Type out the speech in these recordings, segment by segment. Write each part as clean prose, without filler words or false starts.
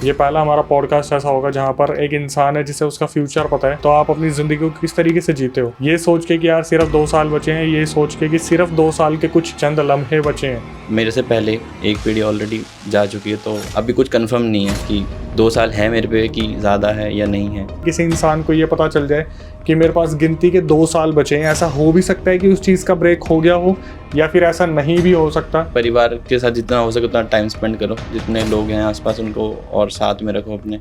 ये पहला हमारा पॉडकास्ट ऐसा होगा जहाँ पर एक इंसान है जिसे उसका फ्यूचर पता है। तो आप अपनी ज़िंदगी को किस तरीके से जीते हो, ये सोच के कि यार सिर्फ 2 साल बचे हैं, ये सोच के कि सिर्फ 2 साल के कुछ चंद लम्हे बचे हैं। मेरे से पहले एक पीढ़ी ऑलरेडी जा चुकी है, तो अभी कुछ कंफर्म नहीं है कि 2 साल है मेरे पे कि ज़्यादा है या नहीं है। किसी इंसान को ये पता चल जाए कि मेरे पास गिनती के 2 साल बचे हैं, ऐसा हो भी सकता है कि उस चीज़ का ब्रेक हो गया हो, या फिर ऐसा नहीं भी हो सकता। परिवार के साथ जितना हो सके उतना टाइम स्पेंड करो, जितने लोग हैं आसपास उनको और साथ में रखो अपने,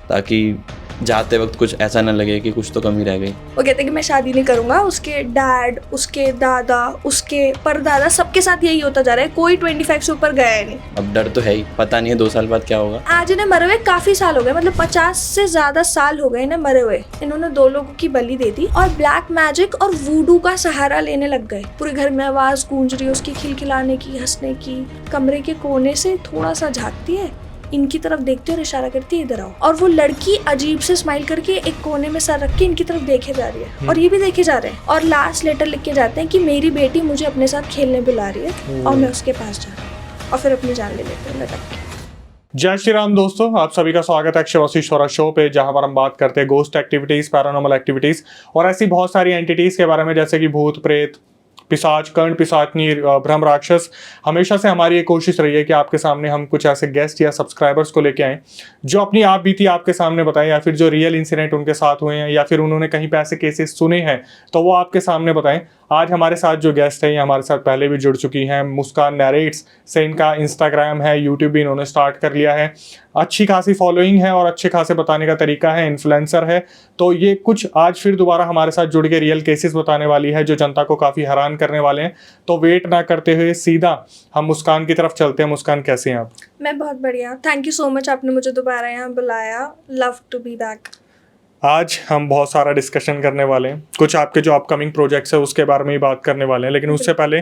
ताकि जाते वक्त कुछ ऐसा ना लगे कि कुछ तो कमी रह गई। वो कहते हैं कि मैं शादी नहीं करूंगा, उसके डैड, उसके दादा, उसके परदादा, सबके साथ यही होता जा रहा है, कोई 25 से ऊपर गया है नहीं। अब डर तो है ही, पता नहीं है 2 साल बाद क्या होगा। आज इन्हें मरे हुए काफी साल हो गए, मतलब 50 से ज्यादा साल हो गए इन्हें मरे हुए। इन्होंने 2 लोगों की बलि दे दी और ब्लैक मैजिक और वूडू का सहारा लेने लग गए। पूरे घर में आवाज गूंज रही है उसकी, खिलखिलाने की, हंसने की। कमरे के कोने से थोड़ा सा झांकती है, इनकी तरफ देखती है और इशारा करती है इधर आओ। और वो लड़की अजीब से स्माइल करके एक कोने में सर रख के इनकी तरफ देखे जा रही है और ये भी देखे जा रहे हैं। और लास्ट लेटर लिख के जाते हैं कि मेरी बेटी मुझे अपने साथ खेलने बुला रही है और मैं उसके पास जा रही हूँ, और फिर अपनी जान ले लेते हैं लटक के। जय श्री राम दोस्तों, आप सभी का स्वागत है अक्षय शो पे, जहां पर हम बात करते हैं गोस्ट एक्टिविटीज, पैरानॉर्मल एक्टिविटीज और ऐसी बहुत सारी एंटिटीज के बारे में, जैसे कि भूत, प्रेत, पिशाच, कर्ण पिशाचनी, ब्रह्म राक्षस। हमेशा से हमारी ये कोशिश रही है कि आपके सामने हम कुछ ऐसे गेस्ट या सब्सक्राइबर्स को लेके आएँ जो अपनी आप बीती आपके सामने बताएं, या फिर जो रियल इंसिडेंट उनके साथ हुए हैं, या फिर उन्होंने कहीं पे ऐसे केसेस सुने हैं तो वो आपके सामने बताएं। आज हमारे साथ जो गेस्ट है, ये हमारे साथ पहले भी जुड़ चुकी हैं। मुस्कान नैरेट्स से इनका इंस्टाग्राम है, यूट्यूब भी इन्होंने स्टार्ट कर लिया है, अच्छी खासी फॉलोइंग है और अच्छे खासे बताने का तरीका है, इन्फ्लुएंसर है। तो ये कुछ आज फिर दोबारा हमारे साथ जुड़ के रियल केसेस बताने वाली है जो जनता को काफ़ी हैरान करने वाले हैं। तो वेट ना करते हुए सीधा हम मुस्कान की तरफ चलते हैं। मुस्कान, कैसे हैं आप? मैं बहुत बढ़िया, थैंक यू सो मच, आपने मुझे दोबारा यहाँ बुलाया। Love to be back. आज हम बहुत सारा डिस्कशन करने वाले हैं, कुछ आपके जो अपकमिंग प्रोजेक्ट्स है उसके बारे में ही बात करने वाले हैं। लेकिन उससे पहले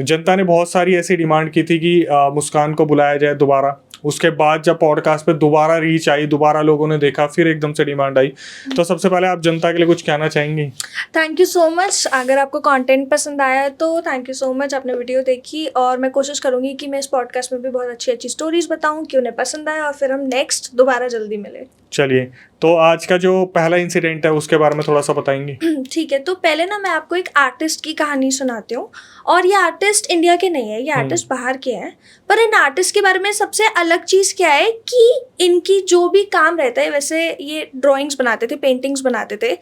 जनता ने बहुत सारी ऐसी डिमांड की थी कि मुस्कान को बुलाया जाए दोबारा। उसके बाद जब पॉडकास्ट पे दोबारा रीच आई, दोबारा लोगों ने देखा, फिर एकदम से डिमांड आई। तो सबसे पहले आप जनता के लिए कुछ कहना चाहेंगी? Thank you so much. अगर आपको कंटेंट पसंद आया तो थैंक यू सो मच, आपने वीडियो देखी, और मैं कोशिश करूंगी कि मैं इस पॉडकास्ट में भी बहुत अच्छी अच्छी स्टोरीज बताऊं कि उन्हें पसंद आए और फिर हम नेक्स्ट दोबारा जल्दी मिले। चलिए, तो आज का जो पहला इंसिडेंट है उसके बारे में थोड़ा सा बताएंगी? ठीक है, तो पहले ना मैं आपको एक आर्टिस्ट की कहानी सुनाती हूँ। और ये आर्टिस्ट इंडिया के नहीं है, ये आर्टिस्ट बाहर के हैं। पर इन आर्टिस्ट के बारे में सबसे अलग चीज़ क्या है कि इनकी जो भी काम रहता है, वैसे ये ड्राइंग्स बनाते थे, पेंटिंग्स बनाते थे,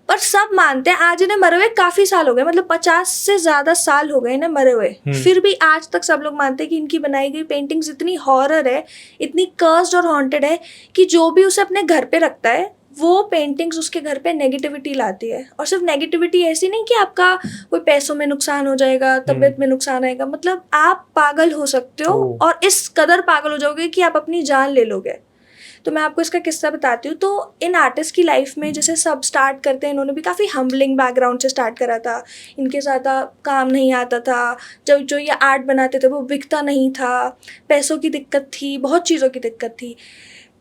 पर सब मानते हैं आज इन्हें मरे हुए काफ़ी साल हो गए, मतलब 50 से ज़्यादा साल हो गए इन्हें मरे हुए। फिर भी आज तक सब लोग मानते हैं कि इनकी बनाई गई पेंटिंग्स इतनी हॉरर है, इतनी कर्स्ड और हॉन्टेड है कि जो भी उसे अपने घर पे रखता है वो पेंटिंग्स उसके घर पे नेगेटिविटी लाती है। और सिर्फ नेगेटिविटी ऐसी नहीं कि आपका कोई पैसों में नुकसान हो जाएगा, तबीयत में नुकसान आएगा, मतलब आप पागल हो सकते हो और इस कदर पागल हो जाओगे कि आप अपनी जान ले लोगे। तो मैं आपको इसका किस्सा बताती हूँ। तो इन आर्टिस्ट की लाइफ में जैसे सब स्टार्ट करते हैं, इन्होंने भी काफ़ी हम्बलिंग बैकग्राउंड से स्टार्ट करा था। इनके ज़्यादा काम नहीं आता था, जब जो ये आर्ट बनाते थे वो बिकता नहीं था, पैसों की दिक्कत थी, बहुत चीज़ों की दिक्कत थी।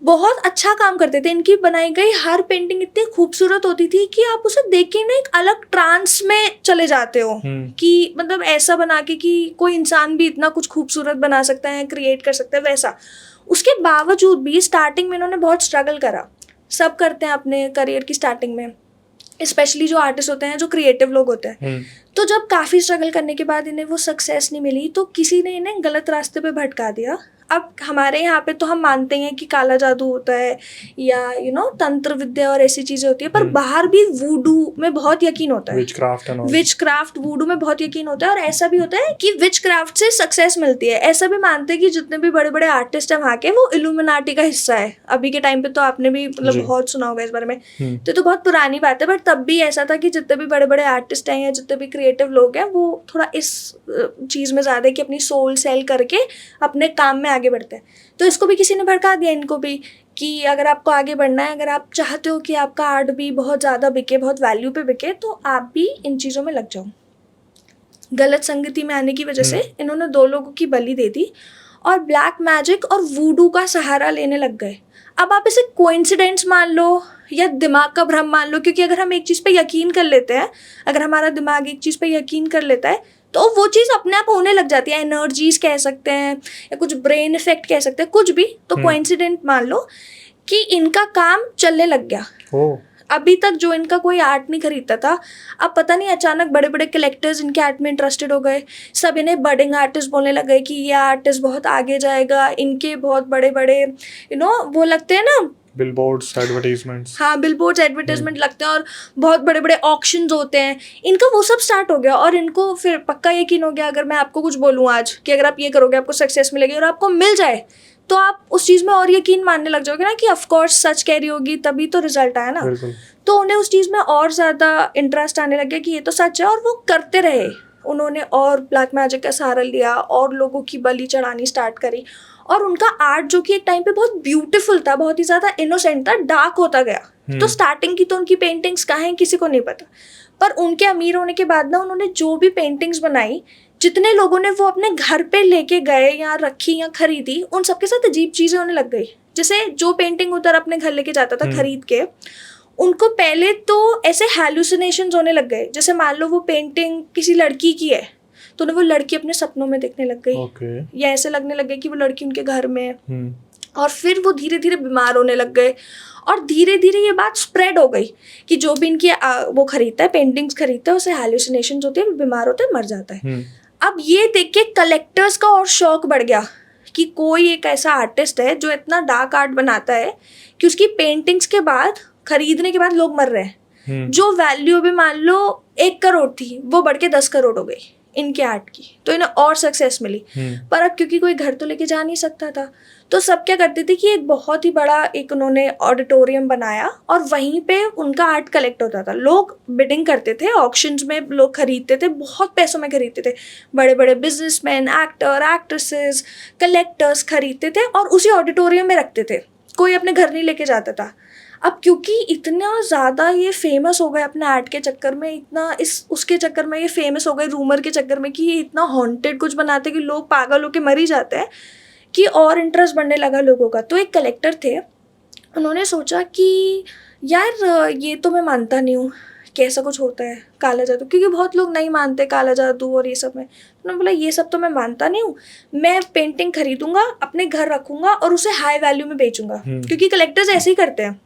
बहुत अच्छा काम करते थे, इनकी बनाई गई हर पेंटिंग इतनी खूबसूरत होती थी कि आप उसे देख के ना एक अलग ट्रांस में चले जाते हो कि मतलब ऐसा बना के कि कोई इंसान भी इतना कुछ खूबसूरत बना सकता है, क्रिएट कर सकता है, वैसा। उसके बावजूद भी स्टार्टिंग में इन्होंने बहुत स्ट्रगल करा। सब करते हैं अपने करियर की स्टार्टिंग में, स्पेशली जो आर्टिस्ट होते हैं, जो क्रिएटिव लोग होते हैं। तो जब काफ़ी स्ट्रगल करने के बाद इन्हें वो सक्सेस नहीं मिली तो किसी ने इन्हें गलत रास्ते पे भटका दिया। अब हमारे यहाँ पे तो हम मानते हैं कि काला जादू होता है या तंत्र विद्या और ऐसी चीज़ें होती है, पर बाहर भी वूडू में बहुत यकीन होता है, विच क्राफ्ट वूडू में बहुत यकीन होता है। और ऐसा भी होता है कि विच क्राफ्ट से सक्सेस मिलती है। ऐसा भी मानते हैं कि जितने भी बड़े बड़े आर्टिस्ट हैं वहाँ के, वो इल्यूमिनाटी का हिस्सा है। अभी के टाइम पे तो आपने भी मतलब बहुत सुना होगा इस बारे में, तो बहुत पुरानी बात है, बट तब भी ऐसा था कि जितने भी बड़े बड़े आर्टिस्ट हैं या जितने भी क्रिएटिव लोग हैं वो थोड़ा इस चीज़ में ज़्यादा है कि अपनी सोल सेल करके अपने काम में आगे बढ़ते हैं। तो इसको भी किसी ने भड़का दिया, इनको भी, कि अगर आपको आगे बढ़ना है, अगर आप चाहते हो कि आपका आर्ट भी बहुत ज़्यादा बिके, बहुत वैल्यू पे बिके, तो आप भी इन चीज़ों में लग जाओ। गलत संगति में आने की वजह से इन्होंने 2 लोगों की बलि दे दी और ब्लैक मैजिक और वूडू का सहारा लेने लग गए। अब आप इसे कोइंसिडेंस मान लो या दिमाग का भ्रम मान लो, क्योंकि अगर हम एक चीज़ पे यकीन कर लेते हैं, अगर हमारा दिमाग एक चीज़ पे यकीन कर लेता है तो वो चीज़ अपने आप होने लग जाती है, एनर्जीज कह सकते हैं या कुछ ब्रेन इफेक्ट कह सकते हैं, कुछ भी। तो कोइंसिडेंट मान लो कि इनका काम चलने लग गया। ओ अभी तक जो इनका कोई आर्ट नहीं खरीदता था, अब पता नहीं अचानक बड़े बड़े कलेक्टर्स इनके आर्ट में इंटरेस्टेड हो गए। सब इन्हें बडिंग आर्टिस्ट बोलने लग गए कि ये आर्टिस्ट बहुत आगे जाएगा, इनके बहुत बड़े बड़े वो लगते हैं ना, बिलबोर्ड्स, एडवर्टाइजमेंट्स। हाँ बिलबोर्ड्स, एडवर्टाइजमेंट लगते हैं और बहुत बड़े बड़े ऑक्शंस होते हैं, इनका वो सब स्टार्ट हो गया। और इनको फिर पक्का यकीन हो गया, अगर मैं आपको कुछ बोलूँ आज कि अगर आप ये करोगे आपको सक्सेस मिलेगी और आपको मिल जाए, तो आप उस चीज़ में और यकीन मानने लग जाओगे ना कि ऑफ कोर्स सच कह रही होगी, तभी तो रिजल्ट आया ना। बिल्कुल। तो उन्हें उस चीज़ में और ज़्यादा इंटरेस्ट आने लग गया कि ये तो सच है, और वो करते रहे। उन्होंने और ब्लैक मैजिक का सहारा लिया और लोगों की बलि चढ़ानी स्टार्ट करी। और उनका आर्ट जो कि एक टाइम पे बहुत ब्यूटीफुल था, बहुत ही ज़्यादा इनोसेंट था, डार्क होता गया। तो स्टार्टिंग की तो उनकी पेंटिंग्स कहाँ हैं किसी को नहीं पता, पर उनके अमीर होने के बाद ना उन्होंने जो भी पेंटिंग्स बनाई, जितने लोगों ने वो अपने घर पे लेके गए या रखी या खरीदी, उन सबके साथ अजीब चीज़ें होने लग गई। जैसे जो पेंटिंग उधर अपने घर लेके जाता था खरीद के, उनको पहले तो ऐसे हैलुसिनेशंस होने लग गए। जैसे मान लो वो पेंटिंग किसी लड़की की है, तो उन्हें वो लड़की अपने सपनों में दिखने लग गई। ओके। या ऐसे लगने लग गए कि वो लड़की उनके घर में है। और फिर वो धीरे धीरे बीमार होने लग गए, और धीरे धीरे ये बात स्प्रेड हो गई कि जो भी इनकी वो खरीदता है, पेंटिंग्स खरीदता है, उसे हैलुसिनेशंस होती है, वो बीमार होता है, मर जाता है। अब ये देख के कलेक्टर्स का और शौक बढ़ गया कि कोई एक ऐसा आर्टिस्ट है जो इतना डार्क आर्ट बनाता है कि उसकी पेंटिंग्स के बाद, खरीदने के बाद लोग मर रहे हैं। जो वैल्यू भी मान लो 1 करोड़ थी, वो बढ़ के 10 करोड़ हो गई इनके आर्ट की। तो इन्हें और सक्सेस मिली। पर अब क्योंकि कोई घर तो लेके जा नहीं सकता था, तो सब क्या करते थे कि एक बहुत ही बड़ा एक उन्होंने ऑडिटोरियम बनाया और वहीं पे उनका आर्ट कलेक्ट होता था। लोग बिडिंग करते थे, ऑक्शंस में लोग खरीदते थे, बहुत पैसों में खरीदते थे। बड़े बड़े बिजनेसमैन, एक्टर, एक्ट्रेसेस, कलेक्टर्स खरीदते थे और उसी ऑडिटोरियम में रखते थे। कोई अपने घर नहीं लेके जाता था। अब क्योंकि इतना ज़्यादा ये फेमस हो गए अपने आर्ट के चक्कर में, इतना उसके चक्कर में ये फेमस हो गए, रूमर के चक्कर में कि ये इतना हॉन्टेड कुछ बनाते कि लोग पागल होके मर ही जाते हैं, कि और इंटरेस्ट बढ़ने लगा लोगों का। तो एक कलेक्टर थे, उन्होंने सोचा कि यार ये तो मैं मानता नहीं हूँ कि ऐसा कुछ होता है काला जादू, क्योंकि बहुत लोग नहीं मानते काला जादू और ये सब में। उन्होंने बोला ये सब तो मैं मानता नहीं हूँ, मैं पेंटिंग खरीदूंगा, अपने घर रखूंगा और उसे हाई वैल्यू में बेचूंगा। क्योंकि कलेक्टर्स ऐसे ही करते हैं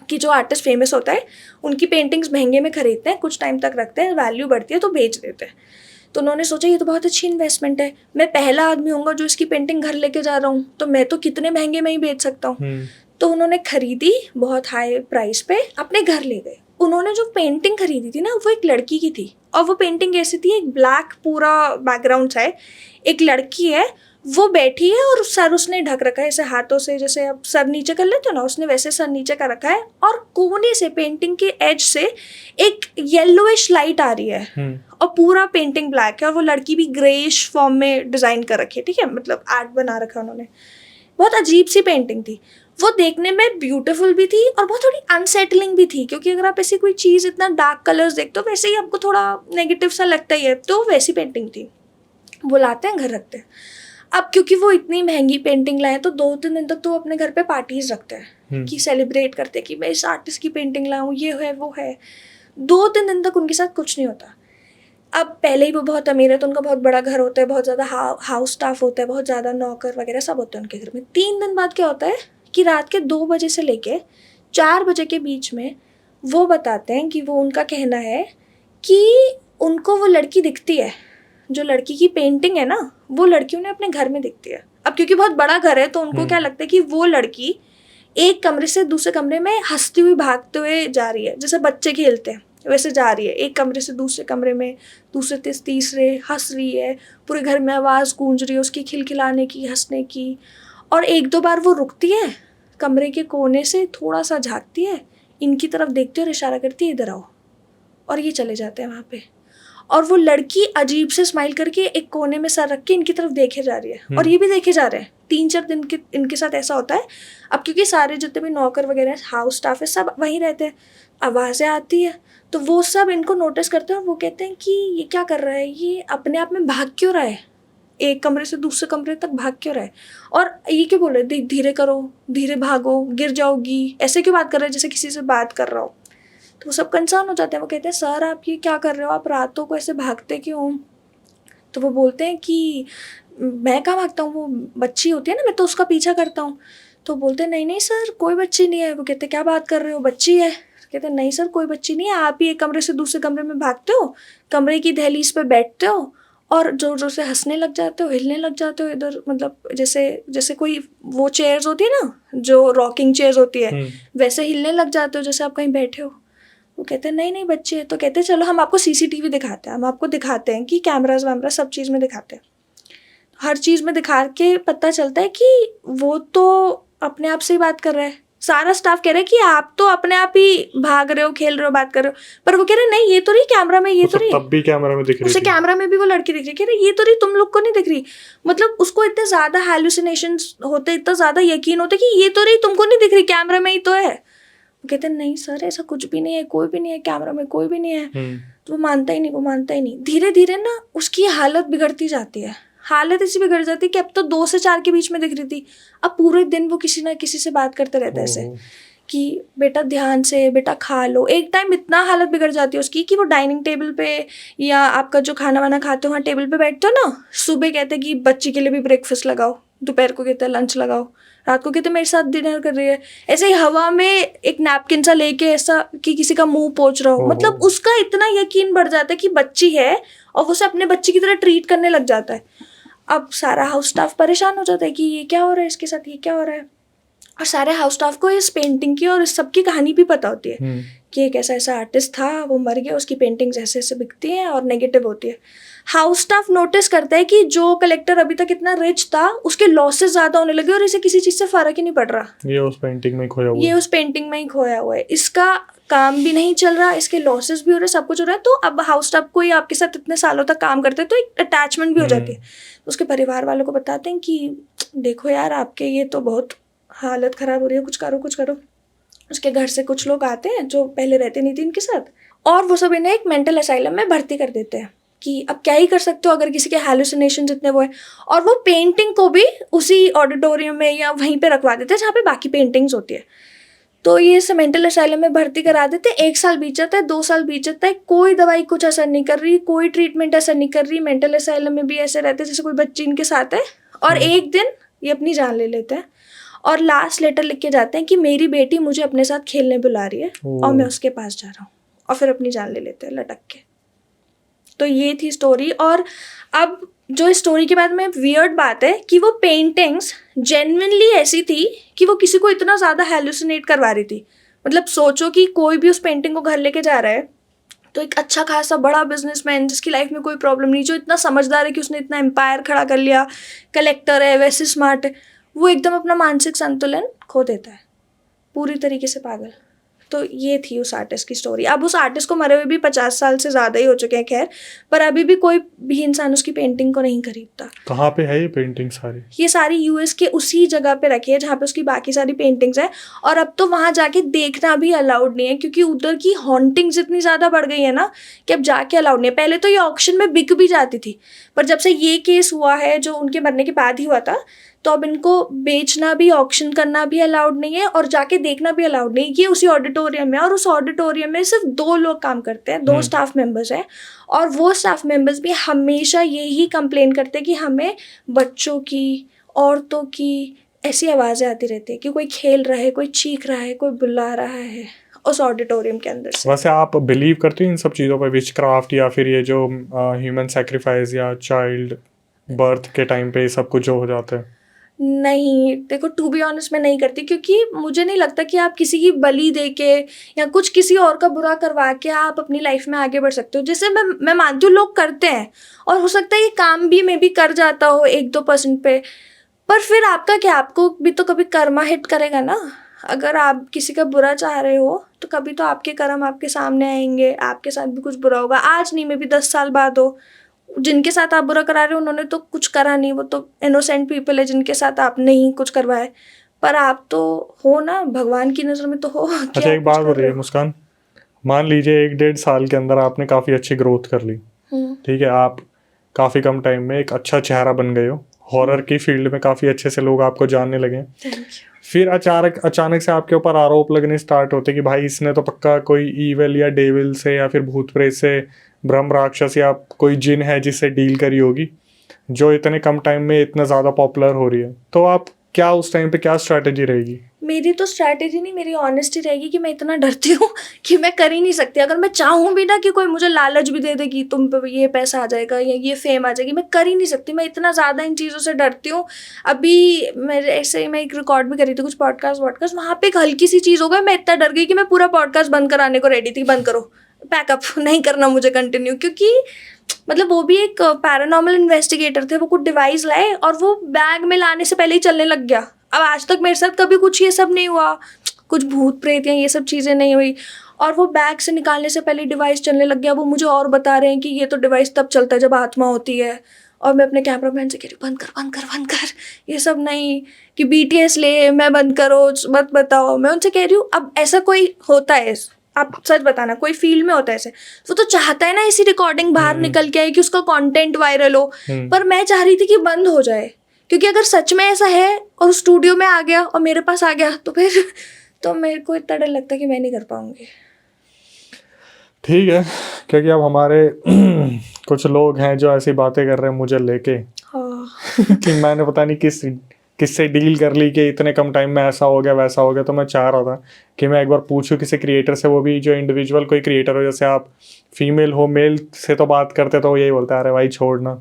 कि जो आर्टिस्ट फेमस होता है उनकी पेंटिंग्स महंगे में खरीदते हैं, कुछ टाइम तक रखते हैं, वैल्यू बढ़ती है तो बेच देते हैं। तो उन्होंने सोचा ये तो बहुत अच्छी इन्वेस्टमेंट है, मैं पहला आदमी होऊंगा जो इसकी पेंटिंग घर लेके जा रहा हूँ, तो मैं तो कितने महंगे में ही बेच सकता हूँ। तो उन्होंने खरीदी बहुत हाई प्राइस पे, अपने घर ले गए। उन्होंने जो पेंटिंग खरीदी थी ना, वो एक लड़की की थी, और वो पेंटिंग ऐसी थी, एक ब्लैक पूरा बैकग्राउंड सा है, एक लड़की है, वो बैठी है और सर उसने ढक रखा है ऐसे हाथों से, जैसे आप सर नीचे कर लेते हो ना, उसने वैसे सर नीचे कर रखा है, और कोने से पेंटिंग के एज से एक येलोइश लाइट आ रही है, और पूरा पेंटिंग ब्लैक है, और वो लड़की भी ग्रेइश फॉर्म में डिज़ाइन कर रखी है, ठीक है, मतलब आर्ट बना रखा है उन्होंने। बहुत अजीब सी पेंटिंग थी वो, देखने में ब्यूटीफुल भी थी और बहुत थोड़ी अनसेटलिंग भी थी, क्योंकि अगर आप ऐसी कोई चीज़ इतना डार्क कलर्स देखते हो वैसे ही आपको थोड़ा नेगेटिव सा लगता ही है। तो वैसी पेंटिंग थी, वो लाते हैं घर रखते हैं। अब क्योंकि वो इतनी महंगी पेंटिंग लाए, तो 2-3 दिन तक तो वो अपने घर पे पार्टीज रखते हैं कि सेलिब्रेट करते हैं कि मैं इस आर्टिस्ट की पेंटिंग लाऊं, ये है वो है। 2-3 दिन तक उनके साथ कुछ नहीं होता। अब पहले ही वो बहुत अमीर है, तो उनका बहुत बड़ा घर होता है, बहुत ज़्यादा हाउस स्टाफ होता है, बहुत ज़्यादा नौकर वगैरह सब होते हैं उनके घर में। 3 दिन बाद क्या होता है कि रात के 2 बजे से लेके 4 बजे के बीच में वो बताते हैं कि वो, उनका कहना है कि उनको वो लड़की दिखती है, जो लड़की की पेंटिंग है ना, वो लड़की उन्हें अपने घर में दिखती है। अब क्योंकि बहुत बड़ा घर है, तो उनको क्या लगता है कि वो लड़की एक कमरे से दूसरे कमरे में हंसती हुई भागते हुए जा रही है, जैसे बच्चे खेलते हैं वैसे जा रही है, एक कमरे से दूसरे कमरे में, दूसरे से तीसरे, हंस रही है, पूरे घर में आवाज़ गूंज रही है उसकी खिलखिलाने की, हंसने की। और 1-2 बार वो रुकती है, कमरे के कोने से थोड़ा सा झाँकती है, इनकी तरफ देखती है और इशारा करती है इधर आओ, और ये चले जाते हैं वहाँ पे। और वो लड़की अजीब से स्माइल करके एक कोने में सर रख के इनकी तरफ देखे जा रही है, और ये भी देखे जा रहे हैं। 3-4 दिन के इनके साथ ऐसा होता है। अब क्योंकि सारे जितने भी नौकर वगैरह हाउस स्टाफ है सब वहीं रहते हैं, आवाज़ें आती है, तो वो सब इनको नोटिस करते हैं और वो कहते हैं कि ये क्या कर रहा है, ये अपने आप में भाग क्यों रहा है, एक कमरे से दूसरे कमरे तक भाग क्यों रहा है, और ये क्यों बोल रहे हैं धीरे करो, धीरे भागो, गिर जाओगी, ऐसे क्यों बात कर रहे हैं जैसे किसी से बात कर रहा हो। तो वो सब कंसर्न हो जाते हैं। वो कहते हैं सर आप ये क्या कर रहे हो, आप रातों को ऐसे भागते क्यों, तो वो बोलते हैं कि मैं कहाँ भागता हूँ, वो बच्ची होती है ना, मैं तो उसका पीछा करता हूँ। तो बोलते हैं नहीं नहीं सर कोई बच्ची नहीं है। वो कहते क्या बात कर रहे हो, बच्ची है। कहते नहीं सर कोई बच्ची नहीं है, आप ही एक कमरे से दूसरे कमरे में भागते हो, कमरे की दहलीज पे बैठते हो और जोर जोर से हंसने लग जाते हो, हिलने लग जाते हो इधर, मतलब जैसे कोई वो चेयर्स होती है ना जो रॉकिंग चेयर्स होती है, वैसे हिलने लग जाते हो जैसे आप कहीं बैठे हो। वो कहते हैं नहीं नहीं बच्चे है। तो कहते हैं चलो हम आपको सीसीटीवी दिखाते हैं, हम आपको दिखाते हैं कि कैमराज वैमरा सब चीज़ में दिखाते हैं। हर चीज़ में दिखा के पता चलता है कि वो तो अपने आप से ही बात कर रहा है। सारा स्टाफ कह रहा है कि आप तो अपने आप ही भाग रहे हो, खेल रहे हो, बात कर रहे हो, पर वो कह रहे नहीं ये तो नहीं कैमरा में, ये तो नहीं। तब भी कैमरा में दिख रही उसे थी। कैमरा में भी वो लड़की दिख रही, कह रही ये तो नहीं, तुम लोग को नहीं दिख रही। मतलब उसको इतने ज्यादा हैलुसिनेशंस होते, इतना ज्यादा यकीन होता कि ये तो नहीं, तुमको नहीं दिख रही, कैमरा में ही तो है। वो कहते नहीं सर ऐसा कुछ भी नहीं है, कोई भी नहीं है, कैमरा में कोई भी नहीं है। तो वो मानता ही नहीं। धीरे धीरे ना उसकी हालत बिगड़ती जाती है, हालत ऐसी बिगड़ जाती है कि अब तो 2 से 4 के बीच में दिख रही थी, अब पूरे दिन वो किसी ना किसी से बात करते रहते हैं ऐसे कि बेटा ध्यान से, बेटा खा लो। एक टाइम इतना हालत बिगड़ जाती है उसकी कि वो डाइनिंग टेबल पे या आपका जो खाना वाना खाते हो वहाँ टेबल पे बैठते हो ना, सुबह कहते हैं कि बच्ची के लिए भी ब्रेकफास्ट लगाओ, दोपहर को कहते हैं लंच लगाओ, रात को कहते मेरे साथ डिनर कर रही है, ऐसे ही हवा में एक नैपकिन सा लेके ऐसा कि किसी का मुंह पोंछ रहा हो। मतलब उसका इतना यकीन बढ़ जाता है कि बच्ची है और वो उसे अपने बच्ची की तरह ट्रीट करने लग जाता है। अब सारा हाउस स्टाफ परेशान हो जाता है कि ये क्या हो रहा है इसके साथ, ये क्या हो रहा है। और सारे हाउस स्टाफ को इस पेंटिंग की और इस सब की कहानी भी पता होती है कि एक ऐसा आर्टिस्ट था, वो मर गया, उसकी पेंटिंग्स ऐसे ऐसे बिकती हैं और नेगेटिव होती है। हाउस स्टाफ नोटिस करता है कि जो कलेक्टर अभी तक इतना रिच था उसके लॉसेस ज्यादा होने लगे और इसे किसी चीज से फर्क ही नहीं पड़ रहा। ये उस पेंटिंग में खोया हुआ ये उस पेंटिंग में ही खोया हुआ है, इसका काम भी नहीं चल रहा, इसके लॉसेस भी हो रहे, सब कुछ हो रहा है। तो अब हाउस स्टाफ कोई आपके साथ इतने सालों तक काम करते हैं तो एक अटैचमेंट भी हो जाती है। उसके परिवार वालों को बताते हैं कि देखो यार आपके ये तो बहुत हालत ख़राब हो रही है, कुछ करो कुछ करो। उसके घर से कुछ लोग आते हैं जो पहले रहते नहीं थे इनके साथ, और वो सब इन्हें एक मेंटल असाइलम में भर्ती कर देते हैं कि अब क्या ही कर सकते हो अगर किसी के हैलुसिनेशन इतने वो है। और वो पेंटिंग को भी उसी ऑडिटोरियम में या वहीं पे रखवा देते हैं जहाँ पे बाकी पेंटिंग्स होती है। तो ये से मेंटल असाइलम में भर्ती करा देते। 1 साल बीत जाता है, 2 साल बीत जाता है, कोई दवाई कुछ असर नहीं कर रही, कोई ट्रीटमेंट असर नहीं कर रही। मेंटल असाइलम में भी ऐसे रहते जैसे कोई बच्ची इनके साथ है। और एक दिन ये अपनी जान ले लेते हैं और लास्ट लेटर लिख के जाते हैं कि मेरी बेटी मुझे अपने साथ खेलने बुला रही है और मैं उसके पास जा रहा हूँ, और फिर अपनी जान ले लेते हैं लटक के। तो ये थी स्टोरी। और अब जो स्टोरी के बाद में वियर्ड बात है कि वो पेंटिंग्स जेन्युइनली ऐसी थी कि वो किसी को इतना ज़्यादा हैलुसिनेट करवा रही थी। मतलब सोचो कि कोई भी उस पेंटिंग को घर लेके जा रहा है तो एक अच्छा खासा बड़ा बिजनेसमैन जिसकी लाइफ में कोई प्रॉब्लम नहीं, जो इतना समझदार है कि उसने इतना एम्पायर खड़ा कर लिया, कलेक्टर है, वैसे स्मार्ट है, वो एकदम अपना मानसिक संतुलन खो देता है, पूरी तरीके से पागल। तो ये थी उस आर्टिस्ट की स्टोरी। अब उस आर्टिस्ट को मरे हुए भी 50 साल से ज़्यादा ही हो चुके हैं खैर, पर अभी भी कोई भी इंसान उसकी पेंटिंग को नहीं खरीदता। कहाँ पे है ये पेंटिंग सारी? ये सारी यूएस के उसी जगह पे रखी है जहाँ पे उसकी बाकी सारी पेंटिंग्स हैं। और अब तो वहाँ जाके देखना भी अलाउड नहीं है क्योंकि उधर की हॉन्टिंग्स इतनी ज़्यादा बढ़ गई है ना कि अब जाके अलाउड नहीं है। पहले तो ये ऑक्शन में बिक भी जाती थी, पर जब से ये केस हुआ है जो उनके मरने के बाद ही हुआ था, तो अब इनको बेचना भी, ऑक्शन करना भी अलाउड नहीं है और जाके देखना भी अलाउड नहीं है। ये उसी ऑडिटोरियम में, और उस ऑडिटोरियम में सिर्फ 2 लोग काम करते हैं, 2 स्टाफ मेंबर्स हैं। और वो स्टाफ मेंबर्स भी हमेशा यही कंप्लेन करते हैं कि हमें बच्चों की, औरतों की ऐसी आवाज़ें आती रहती है कि कोई खेल रहा है, कोई चीख रहा है, कोई बुला रहा है उस ऑडिटोरियम के अंदर से। वैसे आप बिलीव करते हैं इन सब चीज़ों पर, विचक्राफ्ट या फिर ये जो ह्यूमन सैक्रिफाइस या चाइल्ड बर्थ के टाइम पे सब कुछ जो हो जाता है? नहीं, देखो टू बी ऑनेस्ट मैं नहीं करती, क्योंकि मुझे नहीं लगता कि आप किसी की बलि दे के या कुछ किसी और का बुरा करवा के आप अपनी लाइफ में आगे बढ़ सकते हो। जैसे मैं मानती हूँ लोग करते हैं और हो सकता है ये काम भी मैं भी कर जाता हो 1-2% पे, पर फिर आपका क्या, आपको भी तो कभी कर्मा हिट करेगा ना। अगर आप किसी का बुरा चाह रहे हो तो कभी तो आपके कर्म आपके सामने आएंगे, आपके साथ भी कुछ बुरा होगा। आज नहीं, मे भी 10 साल बाद हो। जिनके साथ आप बुरा करा रहे हो उन्होंने तो कुछ करा नहीं, वो तो इनोसेंट पीपल है जिनके साथ आपने ही कुछ करवाए, पर आप तो हो ना, भगवान की नज़र में तो हो। अच्छा एक बात बताइए मुस्कान, मान लीजिए 1-1.5 साल के अंदर आपने काफ़ी अच्छी ग्रोथ कर ली, ठीक है, आप काफ़ी कम टाइम में एक अच्छा चेहरा बन गए हो, हॉरर की फील्ड में काफ़ी अच्छे से लोग आपको जानने लगे। फिर अचानक से आपके ऊपर आरोप लगने स्टार्ट होते कि भाई इसने तो पक्का कोई ईविल या डेविल से या फिर भूत प्रेत से ब्रह्म राक्षस या कोई जिन है जिससे डील करी होगी जो इतने कम टाइम में इतना ज़्यादा पॉपुलर हो रही है, तो आप क्या उस टाइम पे क्या स्ट्रैटेजी रहेगी? मेरी तो स्ट्रैटेजी नहीं, मेरी ऑनेस्टी रहेगी कि मैं इतना डरती हूँ कि मैं कर ही नहीं सकती। अगर मैं चाहूँ भी ना कि कोई मुझे लालच भी दे दे कि तुम पे ये पैसा आ जाएगा या ये फेम आ जाएगी, मैं कर ही नहीं सकती। मैं इतना ज़्यादा इन चीज़ों से डरती हूँ। अभी मेरे ऐसे ही मैं एक रिकॉर्ड भी करी थी कुछ पॉडकास्ट, वहाँ पे एक हल्की सी चीज़ हो गई, मैं इतना डर गई कि मैं पूरा पॉडकास्ट बंद कराने को रेडी थी। बंद करो, पैकअप नहीं करना मुझे कंटिन्यू। क्योंकि मतलब वो भी एक पैरानॉर्मल इन्वेस्टिगेटर थे, वो कुछ डिवाइस लाए और वो बैग में लाने से पहले ही चलने लग गया। अब आज तक मेरे साथ कभी कुछ ये सब नहीं हुआ, कुछ भूत प्रेत या ये सब चीज़ें नहीं हुई, और वो बैग से निकालने से पहले डिवाइस चलने लग गया। वो मुझे और बता रहे हैं कि ये तो डिवाइस तब चलता है जब आत्मा होती है। और मैं अपने कैमरा मैन से कह रही हूँ बंद कर बंद कर बंद कर, ये सब नहीं कि BTS ले, मैं बंद करो मत बताओ। मैं उनसे कह रही हूँ अब ऐसा कोई होता है, आप सच बताना, कोई फील्ड में होता है ऐसे, वो तो चाहता है ना इसी रिकॉर्डिंग बाहर निकल के आए कि उसका कंटेंट वायरल हो। पर मैं चाह रही थी कि बंद हो जाए, क्योंकि अगर सच में ऐसा है और स्टूडियो में आ गया और मेरे पास आ गया तो फिर तो मेरे को इतना डर लगता है कि मैं नहीं कर पाऊंगी। ठीक है, क्योंकि अब हमारे कुछ लोग हैं जो ऐसी बातें कर रहे हैं मुझे लेके हाँ। कि मैंने पता नहीं किससे डील कर ली कि इतने कम टाइम में ऐसा हो गया वैसा हो गया। तो मैं चाह रहा था कि मैं एक बार पूछूं किसी क्रिएटर से, वो भी जो इंडिविजुअल कोई क्रिएटर हो। जैसे आप फीमेल हो, मेल से तो बात करते तो वो यही बोलता है अरे भाई छोड़ना,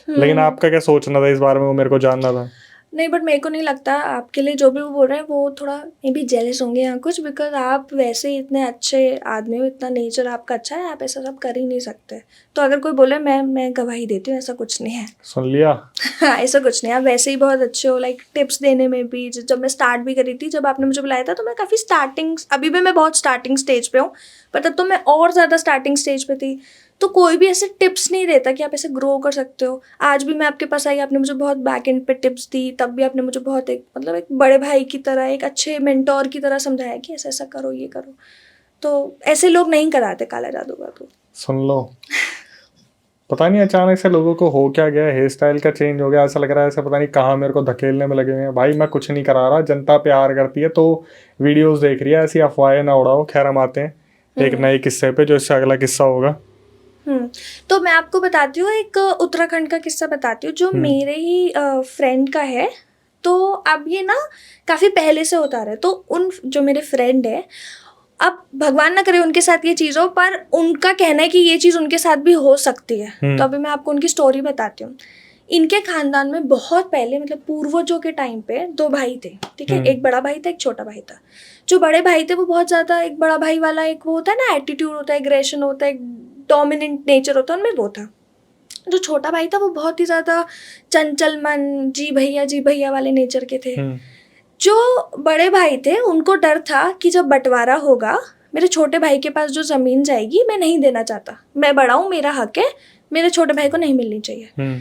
लेकिन आपका क्या सोचना था इस बारे में, वो मेरे को जानना था। नहीं, बट मेरे को नहीं लगता आपके लिए जो भी वो बोल रहे हैं वो थोड़ा मे बी जेलस होंगे या कुछ, बिकॉज आप वैसे ही इतने अच्छे आदमी हो, इतना नेचर आपका अच्छा है, आप ऐसा सब कर ही नहीं सकते। तो अगर कोई बोले मैं गवाही देती हूँ, ऐसा कुछ नहीं है। सुन लिया? हाँ, ऐसा कुछ नहीं है, आप वैसे ही बहुत अच्छे हो। लाइक टिप्स देने में भी, जब मैं स्टार्ट भी करी थी, जब आपने मुझे बुलाया था तो मैं काफ़ी स्टार्टिंग, अभी भी मैं बहुत स्टार्टिंग स्टेज पे हूँ, पर तब तो मैं और ज़्यादा स्टार्टिंग स्टेज पे थी। तो कोई भी ऐसे टिप्स नहीं देता कि आप ऐसे ग्रो कर सकते हो। आज भी मैं आपके पास आई, आपने मुझे बहुत बैक एंड पे टिप्स दी, तब भी आपने मुझे बहुत एक मतलब एक बड़े भाई की तरह, एक अच्छे मेंटोर की तरह समझाया कि ऐसा ऐसा करो, ये करो। तो ऐसे लोग नहीं कराते काला जादू का। तो सुन लो, पता नहीं अचानक से लोगों को हो क्या गया, हेयर स्टाइल का चेंज हो गया, ऐसा लग रहा है ऐसा पता नहीं कहाँ मेरे को धकेलने में लगे हुए हैं। भाई मैं कुछ नहीं करा रहा, जनता प्यार करती है तो वीडियोस देख रही है, ऐसी अफवाहें ना उड़ाओ। खैर हम आते हैं एक नए किस्से पे, जो इससे अगला किस्सा होगा। तो मैं आपको बताती हूँ एक उत्तराखंड का किस्सा बताती हूँ जो मेरे ही फ्रेंड का है। तो अब ये ना काफ़ी पहले से होता रहा है। तो उन जो मेरे फ्रेंड है, अब भगवान ना करे उनके साथ ये चीज़ हो, पर उनका कहना है कि ये चीज़ उनके साथ भी हो सकती है। तो अभी मैं आपको उनकी स्टोरी बताती हूँ। इनके खानदान में बहुत पहले, मतलब पूर्वजों के टाइम पे 2 भाई थे, ठीक है। एक बड़ा भाई था, एक छोटा भाई था। जो बड़े भाई थे वो बहुत ज़्यादा, एक बड़ा भाई वाला एक वो होता है ना, एटीट्यूड होता है, एग्रेशन होता है, एक डोमिनेंट नेचर होता है, उनमें वो था। जो छोटा भाई था वो बहुत ही ज़्यादा चंचल मन, जी भैया वाले नेचर के थे। जो बड़े भाई थे उनको डर था कि जब बंटवारा होगा, मेरे छोटे भाई के पास जो ज़मीन जाएगी, मैं नहीं देना चाहता, मैं बड़ा हूँ, मेरा हक है, मेरे छोटे भाई को नहीं मिलनी चाहिए।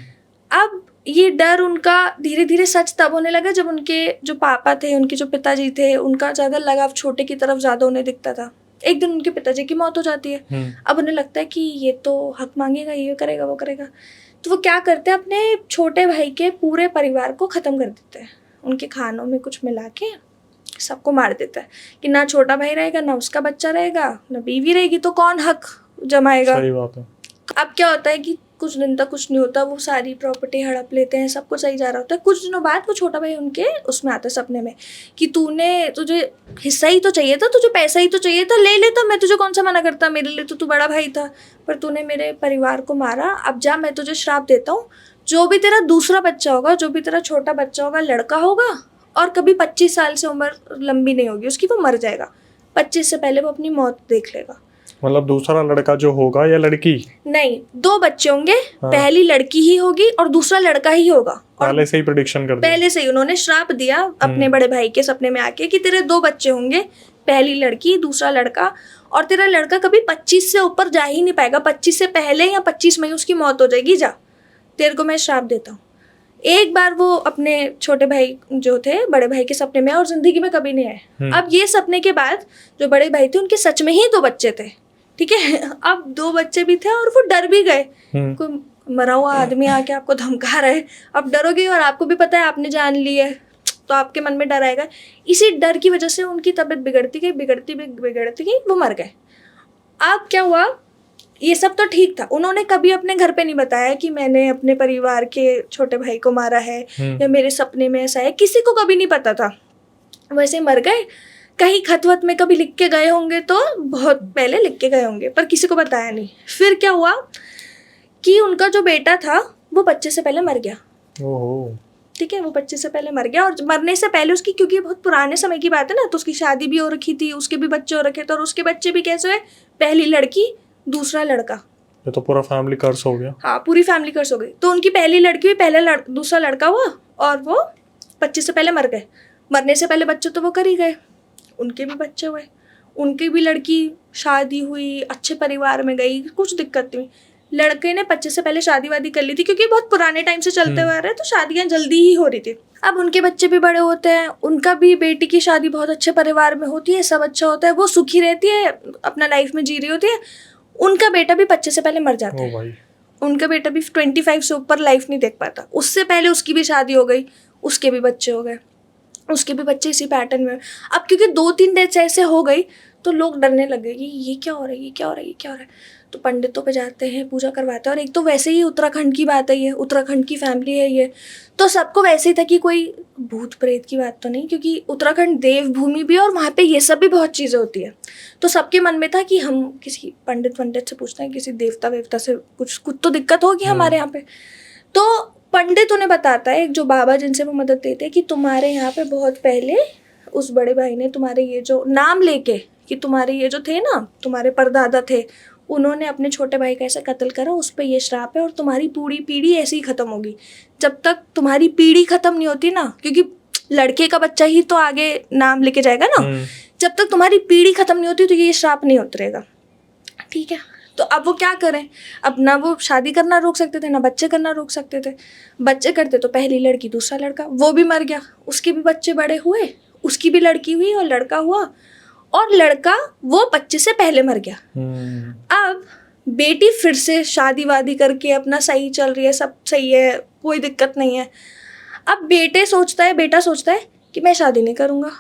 अब ये डर उनका धीरे धीरे सच तब होने लगा जब उनके जो पापा थे, उनके जो पिताजी थे, उनका ज़्यादा लगाव छोटे की तरफ ज़्यादा उन्हें दिखता था। एक दिन उनके पिताजी की मौत हो जाती है। अब उन्हें लगता है कि ये तो हक मांगेगा, ये करेगा वो करेगा। तो वो क्या करते हैं, अपने छोटे भाई के पूरे परिवार को ख़त्म कर देते हैं। उनके खानों में कुछ मिला के सबको मार देता है कि ना छोटा भाई रहेगा, ना उसका बच्चा रहेगा, ना बीवी रहेगी, तो कौन हक जमाएगा। सही बात है। अब क्या होता है कि कुछ दिन तक कुछ नहीं होता, वो सारी प्रॉपर्टी हड़प लेते हैं, सब कुछ सही जा रहा होता है। कुछ दिनों बाद वो छोटा भाई उनके उसमें आता है सपने में कि तुझे हिस्सा ही तो चाहिए था, तुझे पैसा ही तो चाहिए था, ले लेता, मैं तुझे कौन सा मना करता, मेरे लिए तो तू बड़ा भाई था, पर तूने मेरे परिवार को मारा। अब जा, मैं तुझे श्राप देता हूँ, जो भी तेरा दूसरा बच्चा होगा, जो भी तेरा छोटा बच्चा होगा, लड़का होगा और कभी 25 साल से उम्र लंबी नहीं होगी उसकी, वो मर जाएगा। 25 से पहले वो अपनी मौत देख लेगा। मतलब दूसरा लड़का जो होगा या लड़की? नहीं, 2 बच्चे होंगे। पहली लड़की ही होगी और दूसरा लड़का ही होगा। और पहले से ही प्रेडिक्शन कर दिया, पहले से ही उन्होंने श्राप दिया अपने बड़े भाई के सपने में आके कि तेरे 2 बच्चे होंगे, पहली लड़की दूसरा लड़का, और तेरा लड़का कभी 25 से ऊपर जा ही नहीं पाएगा। 25 से पहले या 25 में उसकी मौत हो जाएगी। जा, तेरे को मैं श्राप देता हूँ। एक बार वो अपने छोटे भाई जो थे बड़े भाई के सपने में और जिंदगी में कभी नहीं आए। अब ये सपने के बाद जो बड़े भाई थे उनके सच में ही 2 बच्चे थे, ठीक है। अब 2 बच्चे भी थे और वो डर भी गए। कोई मरा हुआ आदमी आके आपको धमका रहा है, अब डरोगे, और आपको भी पता है आपने जान ली है, तो आपके मन में डर आएगा। इसी डर की वजह से उनकी तबीयत बिगड़ती गई, वो मर गए। अब क्या हुआ, ये सब तो ठीक था, उन्होंने कभी अपने घर पे नहीं बताया कि मैंने अपने परिवार के छोटे भाई को मारा है या मेरे सपने में ऐसा है, किसी को कभी नहीं पता था। वैसे मर गए, कहीं खत वत में कभी लिख के गए होंगे तो बहुत पहले लिख के गए होंगे, पर किसी को बताया नहीं। फिर क्या हुआ कि उनका जो बेटा था वो बच्चे से पहले मर गया। ओहो। ठीक है, वो बच्चे से पहले मर गया, और मरने से पहले उसकी, क्योंकि बहुत पुराने समय की बात है ना, तो उसकी शादी भी हो रखी थी, उसके भी बच्चे हो रखे थे, और उसके बच्चे भी कैसे हुए, पहली लड़की दूसरा लड़का। ये तो पूरा फैमिली कर्स हो गया। हाँ, पूरी फैमिली कर्स हो गई। तो उनकी पहली लड़की हुई, पहले दूसरा लड़का हुआ, और वो बच्चे से पहले मर गए। मरने से पहले बच्चे तो वो कर ही गए, उनके भी बच्चे हुए, उनकी भी लड़की शादी हुई, अच्छे परिवार में गई, कुछ दिक्कत नहीं। लड़के ने बच्चे से पहले शादी वादी कर ली थी, क्योंकि बहुत पुराने टाइम से चलते हुए आ रहे हैं, तो शादियां जल्दी ही हो रही थी। अब उनके बच्चे भी बड़े होते हैं, उनका भी बेटी की शादी बहुत अच्छे परिवार में होती है, सब अच्छा होता है, वो सुखी रहती है, अपना लाइफ में जी रही होती है। उनका बेटा भी बच्चे से पहले मर जाता है। ओ भाई। उनका बेटा भी 25 से ऊपर लाइफ नहीं देख पाता। उससे पहले उसकी भी शादी हो गई, उसके भी बच्चे हो गए, उसके भी बच्चे इसी पैटर्न में। अब क्योंकि 2-3 डेथ्स ऐसे हो गई तो लोग डरने लगे कि ये क्या हो रहा है, ये क्या हो रहा है, ये क्या हो रहा है। तो पंडितों पे जाते हैं, पूजा करवाते हैं। और एक तो वैसे ही उत्तराखंड की बात है, ये उत्तराखंड की फैमिली है ये, तो सबको वैसे ही था कि कोई भूत प्रेत की बात तो नहीं, क्योंकि उत्तराखंड देवभूमि भी है और वहाँ पे ये सब भी बहुत चीज़ें होती है। तो सबके मन में था कि हम किसी पंडित से पूछते हैं, किसी देवता वेवता से कुछ तो दिक्कत होगी हमारे यहाँ पे। तो पंडित उन्हें बताता है, एक जो बाबा जिनसे वो मदद लेते हैं, कि तुम्हारे यहाँ पे बहुत पहले उस बड़े भाई ने तुम्हारे ये जो नाम लेके कि तुम्हारे ये जो थे ना, तुम्हारे परदादा थे, उन्होंने अपने छोटे भाई का ऐसा कत्ल करा, उस पर ये श्राप है, और तुम्हारी पूरी पीढ़ी ऐसे ही ख़त्म होगी। जब तक तुम्हारी पीढ़ी ख़त्म नहीं होती ना, क्योंकि लड़के का बच्चा ही तो आगे नाम लेके जाएगा ना, जब तक तुम्हारी पीढ़ी ख़त्म नहीं होती तो ये श्राप नहीं उतरेगा। ठीक है, तो अब वो क्या करें, अब ना वो शादी करना रोक सकते थे, ना बच्चे करना रोक सकते थे। बच्चे करते तो पहली लड़की दूसरा लड़का, वो भी मर गया, उसके भी बच्चे बड़े हुए, उसकी भी लड़की हुई और लड़का हुआ, और लड़का वो बच्चे से पहले मर गया। अब बेटी फिर से शादी वादी करके अपना सही चल रही है, सब सही है, कोई दिक्कत नहीं है। अब बेटा सोचता है कि मैं शादी नहीं करूँगा,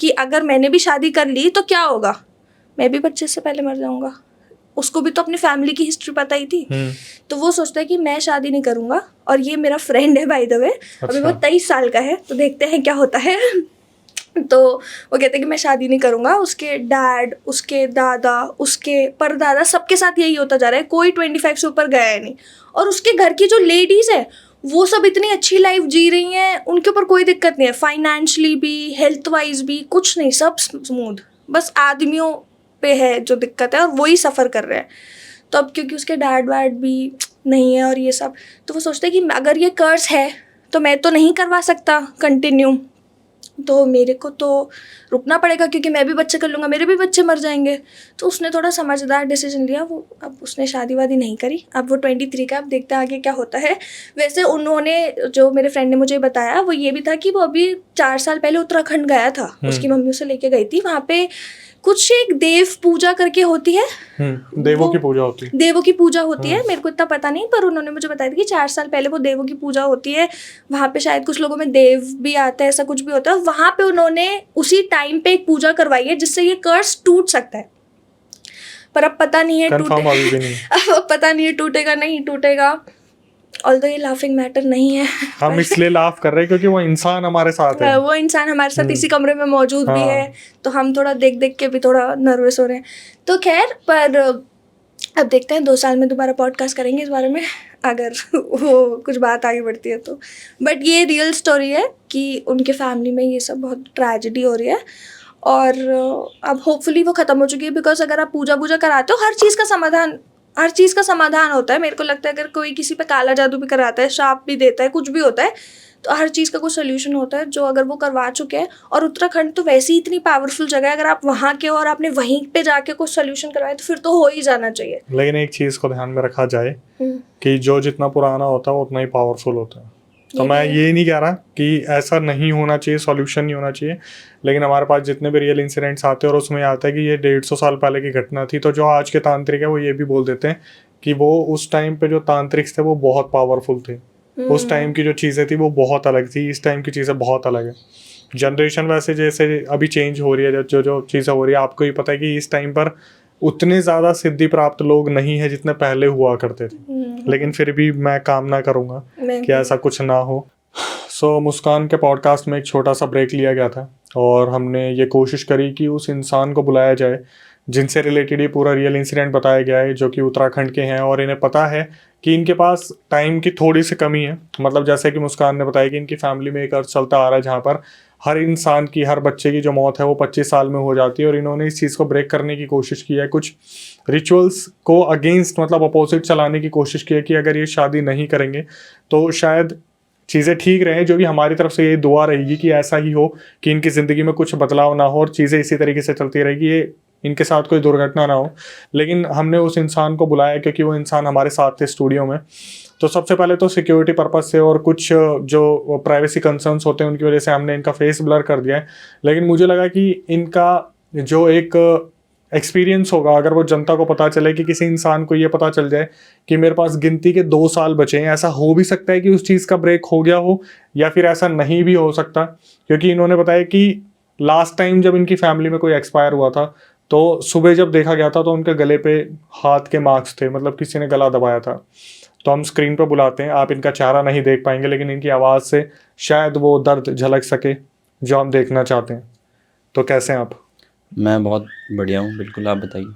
कि अगर मैंने भी शादी कर ली तो क्या होगा, मैं भी बच्चे से पहले मर जाऊँगा। उसको भी तो अपनी फैमिली की हिस्ट्री पता ही थी। तो वो सोचता है कि मैं शादी नहीं करूँगा, और ये मेरा फ्रेंड है बाय द वे, अभी वो 23 साल का है, तो देखते हैं क्या होता है। तो वो कहते हैं कि मैं शादी नहीं करूँगा। उसके डैड, उसके दादा, उसके परदादा, सबके साथ यही होता जा रहा है, कोई 25 से ऊपर गया है नहीं। और उसके घर की जो लेडीज़ है वो सब इतनी अच्छी लाइफ जी रही हैं, उनके ऊपर कोई दिक्कत नहीं है, फाइनेंशली भी, हेल्थ वाइज भी, कुछ नहीं, सब स्मूथ। बस आदमियों पे है जो दिक्कत है, और वही सफ़र कर रहे हैं। तो अब क्योंकि उसके डैड वैड भी नहीं है और ये सब, तो वो सोचते हैं कि अगर ये कर्ज है तो मैं तो नहीं करवा सकता कंटिन्यू, तो मेरे को तो रुकना पड़ेगा, क्योंकि मैं भी बच्चे कर लूँगा, मेरे भी बच्चे मर जाएंगे। तो उसने थोड़ा समझदार डिसीजन लिया, वो अब उसने शादी वादी नहीं करी। अब वो 23 का, अब देखते हैं आगे क्या होता है। वैसे उन्होंने, जो मेरे फ्रेंड ने मुझे बताया, वो ये भी था कि वो अभी 4 साल पहले उत्तराखंड गया था, उसकी मम्मी उसे लेके गई थी। वहाँ पे कुछ एक देव पूजा करके होती है, देवों की पूजा होती है, देवों की पूजा होती है, मेरे को इतना पता नहीं, पर उन्होंने मुझे बताया था कि 4 साल पहले वो देवों की पूजा होती है। वहाँ पे शायद कुछ लोगों में देव भी आता है, ऐसा कुछ भी होता है। वहाँ पे उन्होंने उसी टाइम पे एक पूजा करवाई है जिससे ये कर्ज टूट सकता है, पर अब पता नहीं है अब पता नहीं है टूटेगा नहीं टूटेगा। ऑल्दो ये लाफिंग मैटर नहीं है, हम इसलिए लाफ कर रहे हैं क्योंकि वो इंसान हमारे साथ है, वो इंसान हमारे साथ इसी कमरे में मौजूद भी है, तो हम थोड़ा देख देख के भी थोड़ा नर्वस हो रहे हैं। तो खैर, पर अब देखते हैं 2 साल में दोबारा पॉडकास्ट करेंगे इस बारे में, अगर वो कुछ बात आगे बढ़ती है तो। बट ये रियल स्टोरी है कि उनके फैमिली में ये सब बहुत ट्रेजेडी हो रही है, और अब होपफुली वो ख़त्म हो चुकी है। बिकॉज अगर आप पूजा कराते हो, हर चीज़ का समाधान होता है। मेरे को लगता है अगर कोई किसी पे काला जादू भी कराता है, श्राप भी देता है, कुछ भी होता है, तो हर चीज़ का कुछ सोल्यूशन होता है, जो अगर वो करवा चुके हैं। और उत्तराखंड तो वैसे ही इतनी पावरफुल जगह है, अगर आप वहाँ के और आपने वहीं पे जाके कुछ सोल्यूशन करवाए तो फिर तो हो ही जाना चाहिए। लेकिन एक चीज़ को ध्यान में रखा जाए कि जो जितना पुराना होता है वो उतना ही पावरफुल होता है। तो मैं ये नहीं कह रहा कि ऐसा नहीं होना चाहिए, सॉल्यूशन नहीं होना चाहिए, लेकिन हमारे पास जितने भी रियल इंसिडेंट्स आते हैं और उसमें आता है कि ये 150 साल पहले की घटना थी, तो जो आज के तांत्रिक है वो ये भी बोल देते हैं कि वो उस टाइम पे जो तांत्रिक थे वो बहुत पावरफुल थे। उस टाइम की जो चीज़ें थी वो बहुत अलग थी, इस टाइम की चीज़ें बहुत अलग है। जनरेशन वैसे जैसे अभी चेंज हो रही है, जो चीज़ें हो रही है, आपको ही पता है कि इस टाइम पर उतने ज़्यादा सिद्धि प्राप्त लोग नहीं है जितने पहले हुआ करते थे, लेकिन फिर भी मैं कामना करूँगा कि ऐसा कुछ ना हो। सो मुस्कान के पॉडकास्ट में एक छोटा सा ब्रेक लिया गया था और हमने ये कोशिश करी कि उस इंसान को बुलाया जाए जिनसे रिलेटेड ये पूरा रियल इंसिडेंट बताया गया है, जो कि उत्तराखंड के हैं और इन्हें पता है कि इनके पास टाइम की थोड़ी सी कमी है। मतलब जैसे कि मुस्कान ने बताया कि इनकी फैमिली में एक अर्थ चलता आ रहा है जहाँ पर हर इंसान की, हर बच्चे की जो मौत है वो 25 साल में हो जाती है, और इन्होंने इस चीज़ को ब्रेक करने की कोशिश की है। कुछ रिचुअल्स को अगेंस्ट, मतलब अपोजिट चलाने की कोशिश की है कि अगर ये शादी नहीं करेंगे तो शायद चीज़ें ठीक रहें। जो भी हमारी तरफ से ये दुआ रहेगी कि ऐसा ही हो, कि इनकी ज़िंदगी में कुछ बदलाव ना हो और चीज़ें इसी तरीके से चलती रहेगी, ये इनके साथ कोई दुर्घटना ना हो। लेकिन हमने उस इंसान को बुलाया क्योंकि वो इंसान हमारे साथ थे स्टूडियो में। तो सबसे पहले तो सिक्योरिटी पर्पज़ से और कुछ जो प्राइवेसी कंसर्न्स होते हैं उनकी वजह से हमने इनका फेस ब्लर कर दिया है। लेकिन मुझे लगा कि इनका जो एक एक्सपीरियंस होगा, अगर वो जनता को पता चले, कि किसी इंसान को ये पता चल जाए कि मेरे पास गिनती के 2 साल बचे हैं, ऐसा हो भी सकता है कि उस चीज़ का ब्रेक हो गया हो या फिर ऐसा नहीं भी हो सकता। क्योंकि इन्होंने बताया कि लास्ट टाइम जब इनकी फैमिली में कोई एक्सपायर हुआ था तो सुबह जब देखा गया था तो उनके गले पे हाथ के मार्क्स थे, मतलब किसी ने गला दबाया था। तो हम स्क्रीन पर बुलाते हैं, आप इनका चेहरा नहीं देख पाएंगे लेकिन इनकी आवाज़ से शायद वो दर्द झलक सके जो हम देखना चाहते हैं। तो कैसे हैं आप? मैं बहुत बढ़िया हूँ, बिल्कुल, आप बताइए।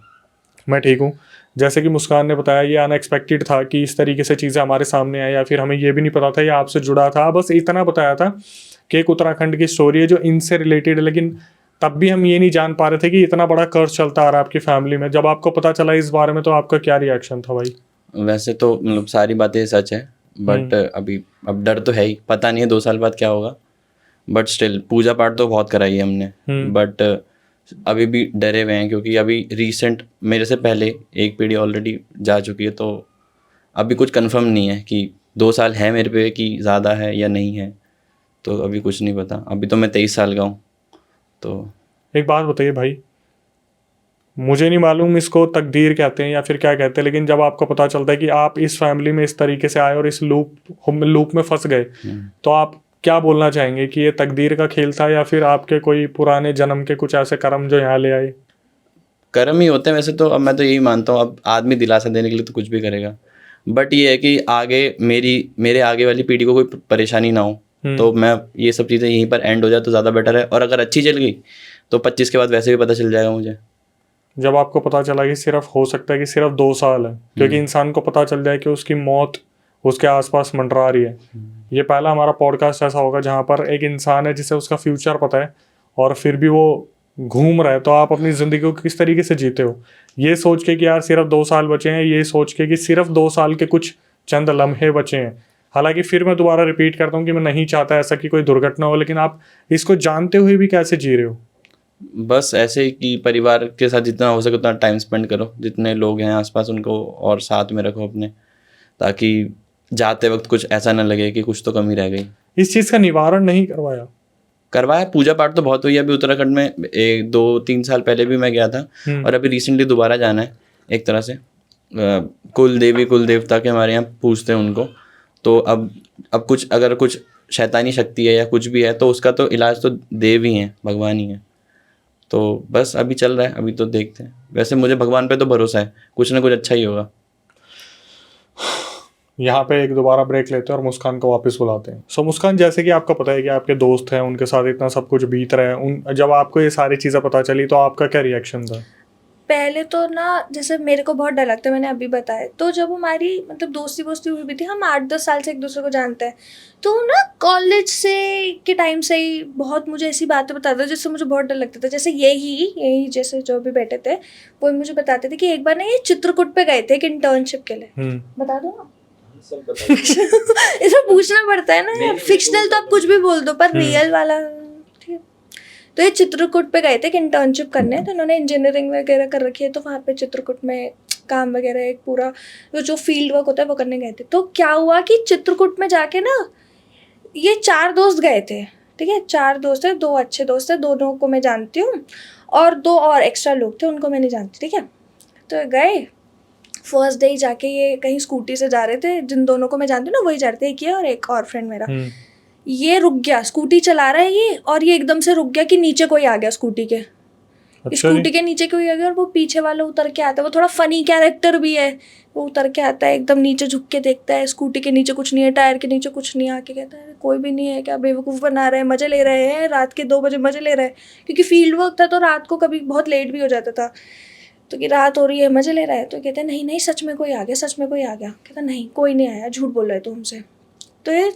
मैं ठीक हूँ। जैसे कि मुस्कान ने बताया, ये अनएक्सपेक्टेड था कि इस तरीके से चीज़ें हमारे सामने आई, या फिर हमें ये भी नहीं पता था ये आपसे जुड़ा था। बस इतना बताया था कि एक उत्तराखंड की स्टोरी है जो इनसे रिलेटेड है, लेकिन तब भी हम ये नहीं जान पा रहे थे कि इतना बड़ा कर्ज चलता आ रहा है आपकी फैमिली में। जब आपको पता चला इस बारे में तो आपका क्या रिएक्शन था भाई? वैसे तो मतलब सारी बातें सच है, बट अभी अब डर तो है ही, पता नहीं है 2 साल बाद क्या होगा। बट स्टिल पूजा पाठ तो बहुत कराई है हमने, बट अभी भी डरे हुए हैं क्योंकि अभी रिसेंट मेरे से पहले एक पीढ़ी ऑलरेडी जा चुकी है। तो अभी कुछ कंफर्म नहीं है कि 2 साल है मेरे पे कि ज़्यादा है या नहीं है, तो अभी कुछ नहीं पता। अभी तो मैं 23 साल का हूँ। तो एक बात बताइए भाई, मुझे नहीं मालूम इसको तकदीर कहते हैं या फिर क्या कहते हैं, लेकिन जब आपको पता चलता है कि आप इस फैमिली में इस तरीके से आए और इस लूप में फंस गए, तो आप क्या बोलना चाहेंगे कि ये तकदीर का खेल था या फिर आपके कोई पुराने जन्म के कुछ ऐसे कर्म जो यहाँ ले आए? कर्म ही होते हैं वैसे तो। अब मैं तो यही मानता हूँ, अब आदमी दिलासा देने के लिए तो कुछ भी करेगा, बट ये है कि आगे मेरे आगे वाली पीढ़ी को कोई परेशानी ना हो। तो मैं ये सब चीज़ें यहीं पर एंड हो जाए तो ज़्यादा बेटर है। और अगर अच्छी चल गई तो 25 के बाद वैसे भी पता चल जाएगा मुझे। जब आपको पता चला कि सिर्फ हो सकता है कि सिर्फ 2 साल है, क्योंकि इंसान को पता चल जाए कि उसकी मौत उसके आसपास मंडरा रही है। ये पहला हमारा पॉडकास्ट ऐसा होगा जहाँ पर एक इंसान है जिसे उसका फ्यूचर पता है और फिर भी वो घूम रहा है। तो आप अपनी ज़िंदगी को किस तरीके से जीते हो, ये सोच के कि यार सिर्फ 2 साल बचे हैं, ये सोच के कि सिर्फ 2 साल के कुछ चंद लम्हे बचे हैं। हालांकि फिर मैं दोबारा रिपीट करता हूँ कि मैं नहीं चाहता ऐसा कि कोई दुर्घटना हो, लेकिन आप इसको जानते हुए भी कैसे जी रहे हो? बस ऐसे ही कि परिवार के साथ जितना हो सके उतना टाइम स्पेंड करो, जितने लोग हैं आसपास उनको और साथ में रखो अपने, ताकि जाते वक्त कुछ ऐसा ना लगे कि कुछ तो कमी रह गई। इस चीज़ का निवारण नहीं करवाया? पूजा पाठ तो बहुत हुई है। अभी उत्तराखंड में 2-3 साल पहले भी मैं गया था और अभी रिसेंटली दोबारा जाना है। एक तरह से कुल देवता के हमारे यहाँ पूजते हैं उनको। तो अब कुछ अगर कुछ शैतानी शक्ति है या कुछ भी है तो उसका तो इलाज तो देव ही हैं, भगवान ही हैं। तो बस अभी चल रहा है, अभी तो देखते हैं। वैसे मुझे भगवान पे तो भरोसा है, कुछ ना कुछ अच्छा ही होगा। यहाँ पे एक दोबारा ब्रेक लेते हैं और मुस्कान को वापस बुलाते हैं। सो मुस्कान, जैसे कि आपको पता है कि आपके दोस्त हैं, उनके साथ इतना सब कुछ बीत रहा है, जब आपको ये सारी चीज़ें पता चली तो आपका क्या रिएक्शन था? पहले तो ना, जैसे मेरे को बहुत डर लगता है, मैंने अभी बताया। तो जब हमारी मतलब दोस्ती हुई भी थी, हम 8-10 साल से एक दूसरे को जानते हैं, तो ना कॉलेज से के टाइम से ही बहुत मुझे ऐसी बातें बताते थे जिससे मुझे बहुत डर लगता था। जैसे यही जैसे जो भी बैठे थे वो मुझे बताते थे कि एक बार ना ये चित्रकूट पे गए थे एक इंटर्नशिप के लिए। बता दो ना, इसमें पूछना पड़ता है ना, फिक्शनल तो आप कुछ भी बोल दो पर रियल वाला ठीक है। तो ये चित्रकूट पे गए थे कि इंटर्नशिप करने, तो इन्होंने इंजीनियरिंग वगैरह कर रखी है, तो वहाँ पे चित्रकूट में काम वगैरह एक पूरा जो फील्ड वर्क होता है वो करने गए थे। तो क्या हुआ कि चित्रकूट में जाके ना ये 4 दोस्त गए थे, ठीक है, 4 दोस्त है, 2 अच्छे दोस्त है, दोनों को मैं जानती हूँ और 2 और एक्स्ट्रा लोग थे उनको मैं नहीं जानती, ठीक है। तो गए, फर्स्ट डे ही जाके ये कहीं स्कूटी से जा रहे थे, जिन दोनों को मैं जानती हूँ ना वही जा रहे थे, एक ये और एक और फ्रेंड मेरा। ये रुक गया, स्कूटी चला रहा है ये, और ये एकदम से रुक गया कि नीचे कोई आ गया स्कूटी के। अच्छा स्कूटी जी। के नीचे कोई आ गया और वो पीछे वाला उतर के आता है, वो थोड़ा फनी कैरेक्टर भी है, वो उतर के आता है एकदम नीचे झुक के देखता है, स्कूटी के नीचे कुछ नहीं है, टायर के नीचे कुछ नहीं है, आके कहता है कोई भी नहीं है क्या, बेवकूफ़ बना रहे हैं, मजे ले रहे हैं, रात के 2 बजे मजे ले रहे हैं, क्योंकि फील्ड वर्क था तो रात को कभी बहुत लेट भी हो जाता था, तो कि रात हो रही है मजे ले रहा है, तो कहते हैं नहीं नहीं सच में कोई आ गया, सच में कोई आ गया, कहता नहीं कोई नहीं आया, झूठ बोल रहे तो हमसे, तो ये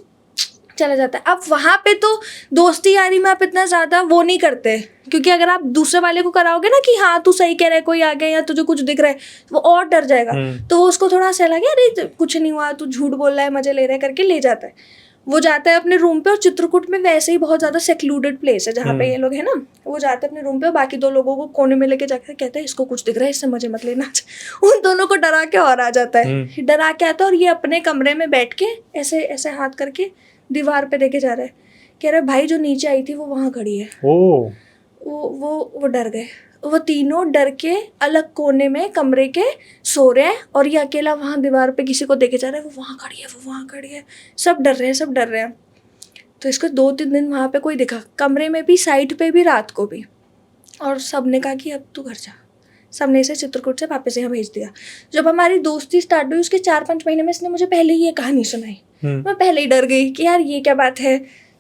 चला जाता है। अब वहाँ पे तो दोस्ती यारी में आप इतना ज़्यादा वो नहीं करते, क्योंकि अगर आप दूसरे वाले को कराओगे ना कि हाँ तू सही कह रहा है कोई आ गया या तुझे कुछ दिख रहा है, तो वो और डर जाएगा, तो वो उसको थोड़ा सा लगे अरे कुछ नहीं हुआ, तू झूठ बोल रहा है, मजे ले रहा है करके ले जाता है। वो जाता है अपने रूम पे, और चित्रकूट में वैसे ही बहुत ज़्यादा सेक्लूडेड प्लेस है जहाँ पे ये लोग है ना, वो जाते हैं अपने रूम पे और बाकी 2 लोगों को कोने में लेके जाकर कहते हैं इसको कुछ दिख रहा है, इससे मजे मत लेना। उन दोनों को डरा के और आ जाता है, डरा के आता है, और ये अपने कमरे में बैठ के ऐसे ऐसे हाथ करके दीवार पे देखे जा रहे हैं, कह रहे भाई जो नीचे आई थी वो वहाँ खड़ी है। ओ वो डर गए, वो तीनों डर के अलग कोने में कमरे के सो रहे हैं, और ये अकेला वहाँ दीवार पे किसी को देखे जा रहा है, वो वहाँ खड़ी है, वो वहाँ खड़ी है, सब डर रहे हैं, सब डर रहे हैं। तो इसको 2-3 दिन वहाँ पे कोई दिखा, कमरे में भी, साइड पे भी, रात को भी, और सब ने कहा कि अब तू घर जा, सबने इसे चित्रकूट से वापस यहाँ भेज दिया। जब हमारी दोस्ती स्टार्ट हुई उसके 4-5 महीने में इसने मुझे पहले ही ये कहानी सुनाई, मैं पहले ही डर गई कि यार ये क्या बात है,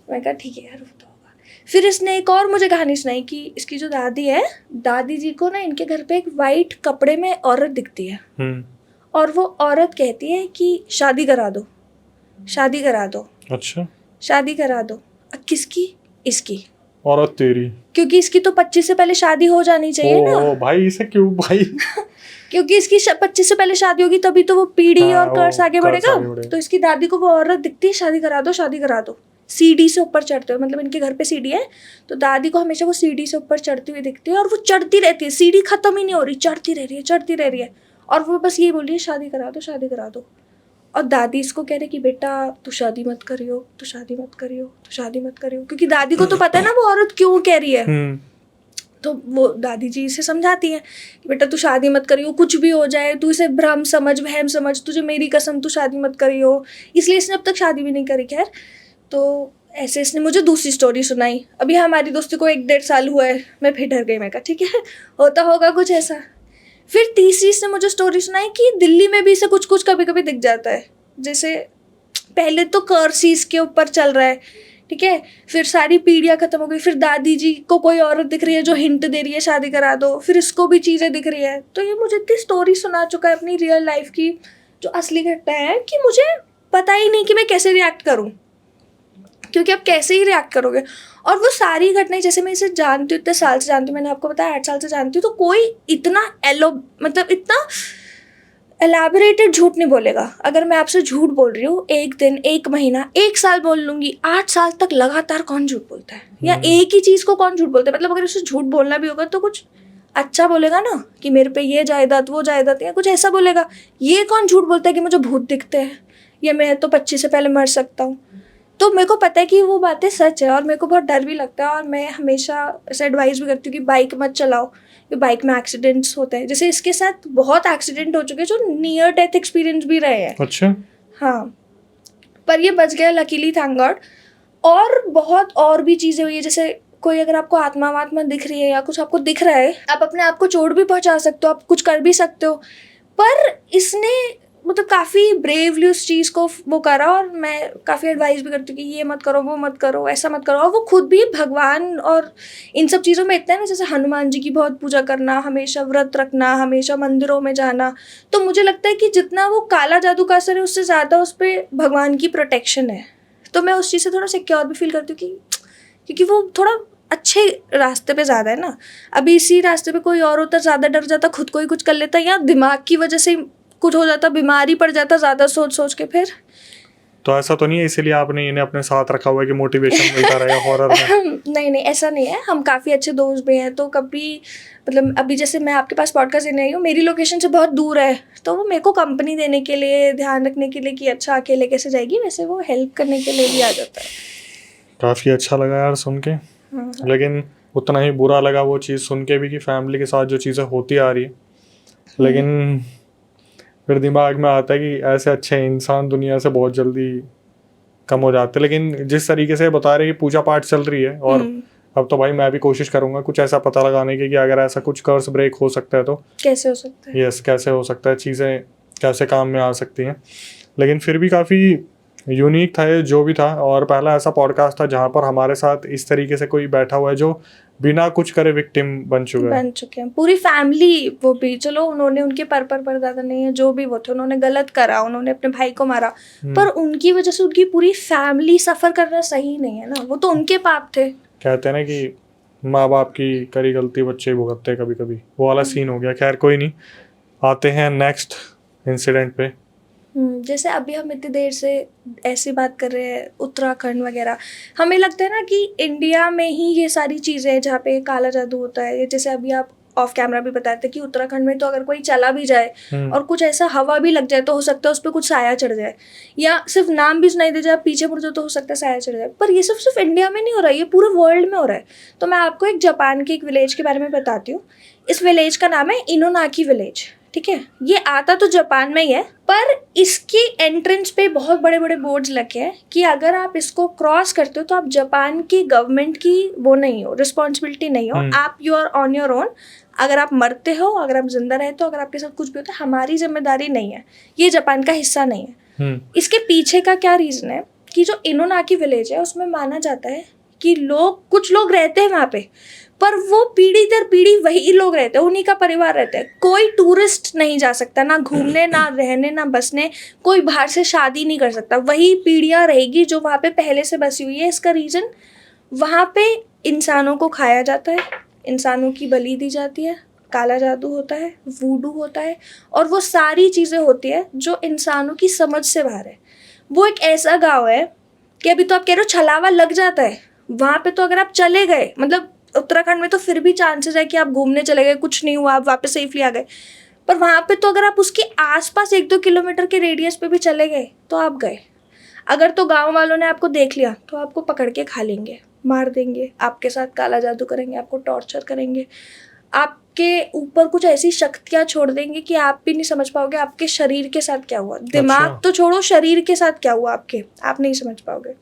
मैं कहा ठीक है यार वो तो होगा। फिर इसने एक और मुझे कहानी सुनाई कि इसकी जो दादी है, दादी जी को ना इनके घर पे एक वाइट कपड़े में औरत दिखती है, और वो औरत कहती है कि शादी करा दो, शादी करा दो, अच्छा, शादी करा दो। किसकी? इसकी, औरत तेरी, क्योंकि इसकी तो 25 से पहले शादी हो जानी चाहिए ना, ओ भाई इसे क्यों भाई। क्योंकि इसकी 25 से पहले शादी होगी तभी तो वो पीढ़ी हाँ, और कर्ज वो आगे कर्ज बढ़ेगा। आगे बढ़ेगा। तो इसकी दादी को वो औरत दिखती है, शादी करा दो, शादी करा दो। सीढ़ी से ऊपर चढ़ते हुए, मतलब इनके घर पे सीढ़ी है, तो दादी को हमेशा वो सीढ़ी से ऊपर चढ़ती हुई दिखती है, और वो चढ़ती रहती है, सीढ़ी खत्म ही नहीं हो रही, चढ़ती रह रही है, चढ़ती रह रही है, और वो बस ये बोल रही है शादी करा दो, शादी करा दो। और दादी इसको कह रही कि बेटा तू शादी मत करियो, तू शादी मत करियो, तू शादी मत करियो, क्योंकि दादी को तो पता है ना वो औरत क्यों कह रही है। तो वो दादी जी इसे समझाती हैं कि बेटा तू शादी मत करियो, कुछ भी हो जाए तू इसे भ्रम समझ, वहम समझ, तुझे मेरी कसम तू शादी मत करियो। इसलिए इसने अब तक शादी भी नहीं करी। खैर, तो ऐसे इसने मुझे दूसरी स्टोरी सुनाई। अभी हमारी दोस्ती को 1-1.5 साल हुआ है, मैं फिर डर गई, मैं कहा ठीक है होता होगा कुछ ऐसा। फिर तीसरी इसने मुझे स्टोरी सुनाई कि दिल्ली में भी इसे कुछ कुछ कभी कभी दिख जाता है, जैसे पहले तो कर्सिस के ऊपर चल रहा है, ठीक है, फिर सारी पीढ़ियाँ खत्म हो गई, फिर दादी जी को कोई औरत दिख रही है जो हिंट दे रही है शादी करा दो, फिर इसको भी चीज़ें दिख रही है। तो ये मुझे इतनी स्टोरी सुना चुका है अपनी रियल लाइफ की जो असली घटना है कि मुझे पता ही नहीं कि मैं कैसे रिएक्ट करूँ, क्योंकि आप कैसे ही रिएक्ट करोगे। और वो सारी घटनाएं, जैसे मैं इसे जानती हूँ, इतने साल से जानती हूँ, मैंने आपको बताया 8 साल से जानती हूँ, तो कोई इतना मतलब इतना एलैबोरेटेड झूठ नहीं बोलेगा। अगर मैं आपसे झूठ बोल रही हूँ 1 दिन, 1 महीना, 1 साल बोल लूँगी, 8 साल तक लगातार कौन झूठ बोलता है? या एक ही चीज़ को कौन झूठ बोलता है? मतलब अगर उसे झूठ बोलना भी होगा तो कुछ अच्छा बोलेगा ना, कि मेरे पे ये जायदाद, वो जायदाद, या कुछ ऐसा बोलेगा। ये कौन झूठ बोलता है कि मुझे भूत दिखते हैं, या मैं तो 25 से पहले मर सकता हूँ। तो मेरे को पता है कि वो बातें सच है, और मेरे को बहुत डर भी लगता है, और मैं हमेशा ऐसे एडवाइस भी करती हूँ कि बाइक मत चलाओ, कि बाइक में एक्सीडेंट्स होते हैं। जैसे इसके साथ बहुत एक्सीडेंट हो चुके हैं जो नियर डेथ एक्सपीरियंस भी रहे हैं। अच्छा, हाँ, पर ये बच गया लकीली, थैंक गॉड। और बहुत और भी चीज़ें हुई है, जैसे कोई अगर आपको आत्मा दिख रही है या कुछ आपको दिख रहा है, आप अपने आप को चोट भी पहुंचा सकते हो, आप कुछ कर भी सकते हो। पर इसने मतलब काफ़ी ब्रेवली उस चीज़ को वो करा, और मैं काफ़ी एडवाइस भी करती हूँ कि ये मत करो, वो मत करो, ऐसा मत करो। और वो खुद भी भगवान और इन सब चीज़ों में इतना है ना, जैसे हनुमान जी की बहुत पूजा करना, हमेशा व्रत रखना, हमेशा मंदिरों में जाना। तो मुझे लगता है कि जितना वो काला जादू का असर है, उससे ज़्यादा उस पर भगवान की प्रोटेक्शन है। तो मैं उस चीज़ से थोड़ा सिक्योर भी फील करती हूँ कि क्योंकि वो थोड़ा अच्छे रास्ते पे ज़्यादा है ना। अभी इसी रास्ते पे कोई और होता, ज़्यादा डर जाता, खुद को ही कुछ कर लेता, या दिमाग की वजह से कुछ हो जाता, बीमारी पड़ जाता ज़्यादा सोच सोच के। फिर तो ऐसा तो नहीं है इसीलिए आपने इन्हें अपने साथ रखा हुआ है कि मोटिवेशन मिलता रहे हॉरर में? नहीं, ऐसा नहीं है, हम काफ़ी अच्छे दोस्त भी हैं। तो कभी मतलब अभी जैसे मैं आपके पास पॉडकास्ट देने आई हूँ, मेरी लोकेशन से बहुत दूर है, तो वो मेरे को कंपनी देने के लिए, ध्यान रखने के लिए कि अच्छा अकेले कैसे जाएगी, वैसे वो हेल्प करने के लिए भी आ जाता है। काफ़ी अच्छा लगा यार सुन के, लेकिन उतना ही बुरा लगा वो चीज़ सुन के भी कि फैमिली के साथ जो चीज़ें होती आ रही है। लेकिन फिर दिमाग में आता है कि ऐसे अच्छे इंसान दुनिया से बहुत जल्दी कम हो जाते हैं। लेकिन जिस तरीके से बता रहे कि पूजा पाठ चल रही है और अब तो भाई मैं भी कोशिश करूंगा कुछ ऐसा पता लगाने की कि अगर ऐसा कुछ कर्स ब्रेक हो सकता है तो कैसे हो सकता है? यस कैसे हो सकता है, चीज़ें कैसे काम में आ सकती हैं। लेकिन फिर भी काफ़ी यूनिक था ये जो भी था, और पहला ऐसा पॉडकास्ट था जहाँ पर हमारे साथ इस तरीके से कोई बैठा हुआ है जो बिना कुछ करे विक्टिम बन चुका है। बन चुके हैं पूरी फैमिली। वो भी चलो उन्होंने उनके परदादा नहीं है जो भी वो थे, उन्होंने गलत करा, उन्होंने अपने भाई को मारा, पर उनकी वजह से उनकी पूरी फैमिली सफर करना सही नहीं है ना, वो तो उनके पाप थे। कहते हैं ना कि माँ बाप की करी गलती बच्चे भुगतते कभी कभी, वो वाला सीन हो गया। खैर कोई नहीं, आते हैं नेक्स्ट इंसिडेंट पे। जैसे अभी हम इतनी देर से ऐसी बात कर रहे हैं उत्तराखंड वगैरह, हमें लगता है ना कि इंडिया में ही ये सारी चीज़ें हैं जहाँ पे काला जादू होता है। जैसे अभी आप ऑफ कैमरा भी बताते थे कि उत्तराखंड में तो अगर कोई चला भी जाए और कुछ ऐसा हवा भी लग जाए तो हो सकता है उस पर कुछ साया चढ़ जाए, या सिर्फ नाम भी सुनाई दे जाए, पीछे मुड़ जाए तो हो सकता है साया चढ़ जाए। पर ये सिर्फ इंडिया में नहीं हो रहा है, ये पूरे वर्ल्ड में हो रहा है। तो मैं आपको एक जापान के एक विलेज के बारे में बताती हूँ। इस विलेज का नाम है इनोनाकी विलेज, ठीक है। ये आता तो जापान में ही है, पर इसकी एंट्रेंस पे बहुत बड़े बड़े बोर्ड्स लगे हैं कि अगर आप इसको क्रॉस करते हो तो आप जापान की गवर्नमेंट की वो नहीं हो, रिस्पॉन्सिबिलिटी नहीं हो, आप you are on your own. अगर आप मरते हो, अगर आप जिंदा रहते हो, अगर आपके साथ कुछ भी होता है, हमारी जिम्मेदारी नहीं है, ये जापान का हिस्सा नहीं है। इसके पीछे का क्या रीज़न है कि जो इनोनाकी विलेज है उसमें माना जाता है कि कुछ लोग रहते हैं वहाँ पे, पर वो पीढ़ी दर पीढ़ी वही लोग रहते हैं, उन्हीं का परिवार रहता है। कोई टूरिस्ट नहीं जा सकता, ना घूमने, ना रहने, ना बसने, कोई बाहर से शादी नहीं कर सकता। वही पीढ़ियाँ रहेगी जो वहाँ पे पहले से बसी हुई है। इसका रीज़न, वहाँ पे इंसानों को खाया जाता है, इंसानों की बलि दी जाती है, काला जादू होता है, वूडू होता है, और वो सारी चीज़ें होती है जो इंसानों की समझ से बाहर है। वो एक ऐसा गाँव है कि अभी तो आप कह रहे हो छलावा लग जाता है, वहाँ पे तो अगर आप चले गए, मतलब उत्तराखंड में तो फिर भी चांसेस है कि आप घूमने चले गए, कुछ नहीं हुआ, आप वापस सेफली आ गए, पर वहाँ पे तो अगर आप उसके आसपास 1-2 किलोमीटर के रेडियस पे भी चले गए तो आप गए। अगर तो गांव वालों ने आपको देख लिया तो आपको पकड़ के खा लेंगे, मार देंगे, आपके साथ काला जादू करेंगे, आपको टॉर्चर करेंगे, आपके ऊपर कुछ ऐसी शक्तियाँ छोड़ देंगे कि आप भी नहीं समझ पाओगे आपके शरीर के साथ क्या हुआ। दिमाग तो छोड़ो, शरीर के साथ क्या हुआ आपके, आप नहीं समझ पाओगे।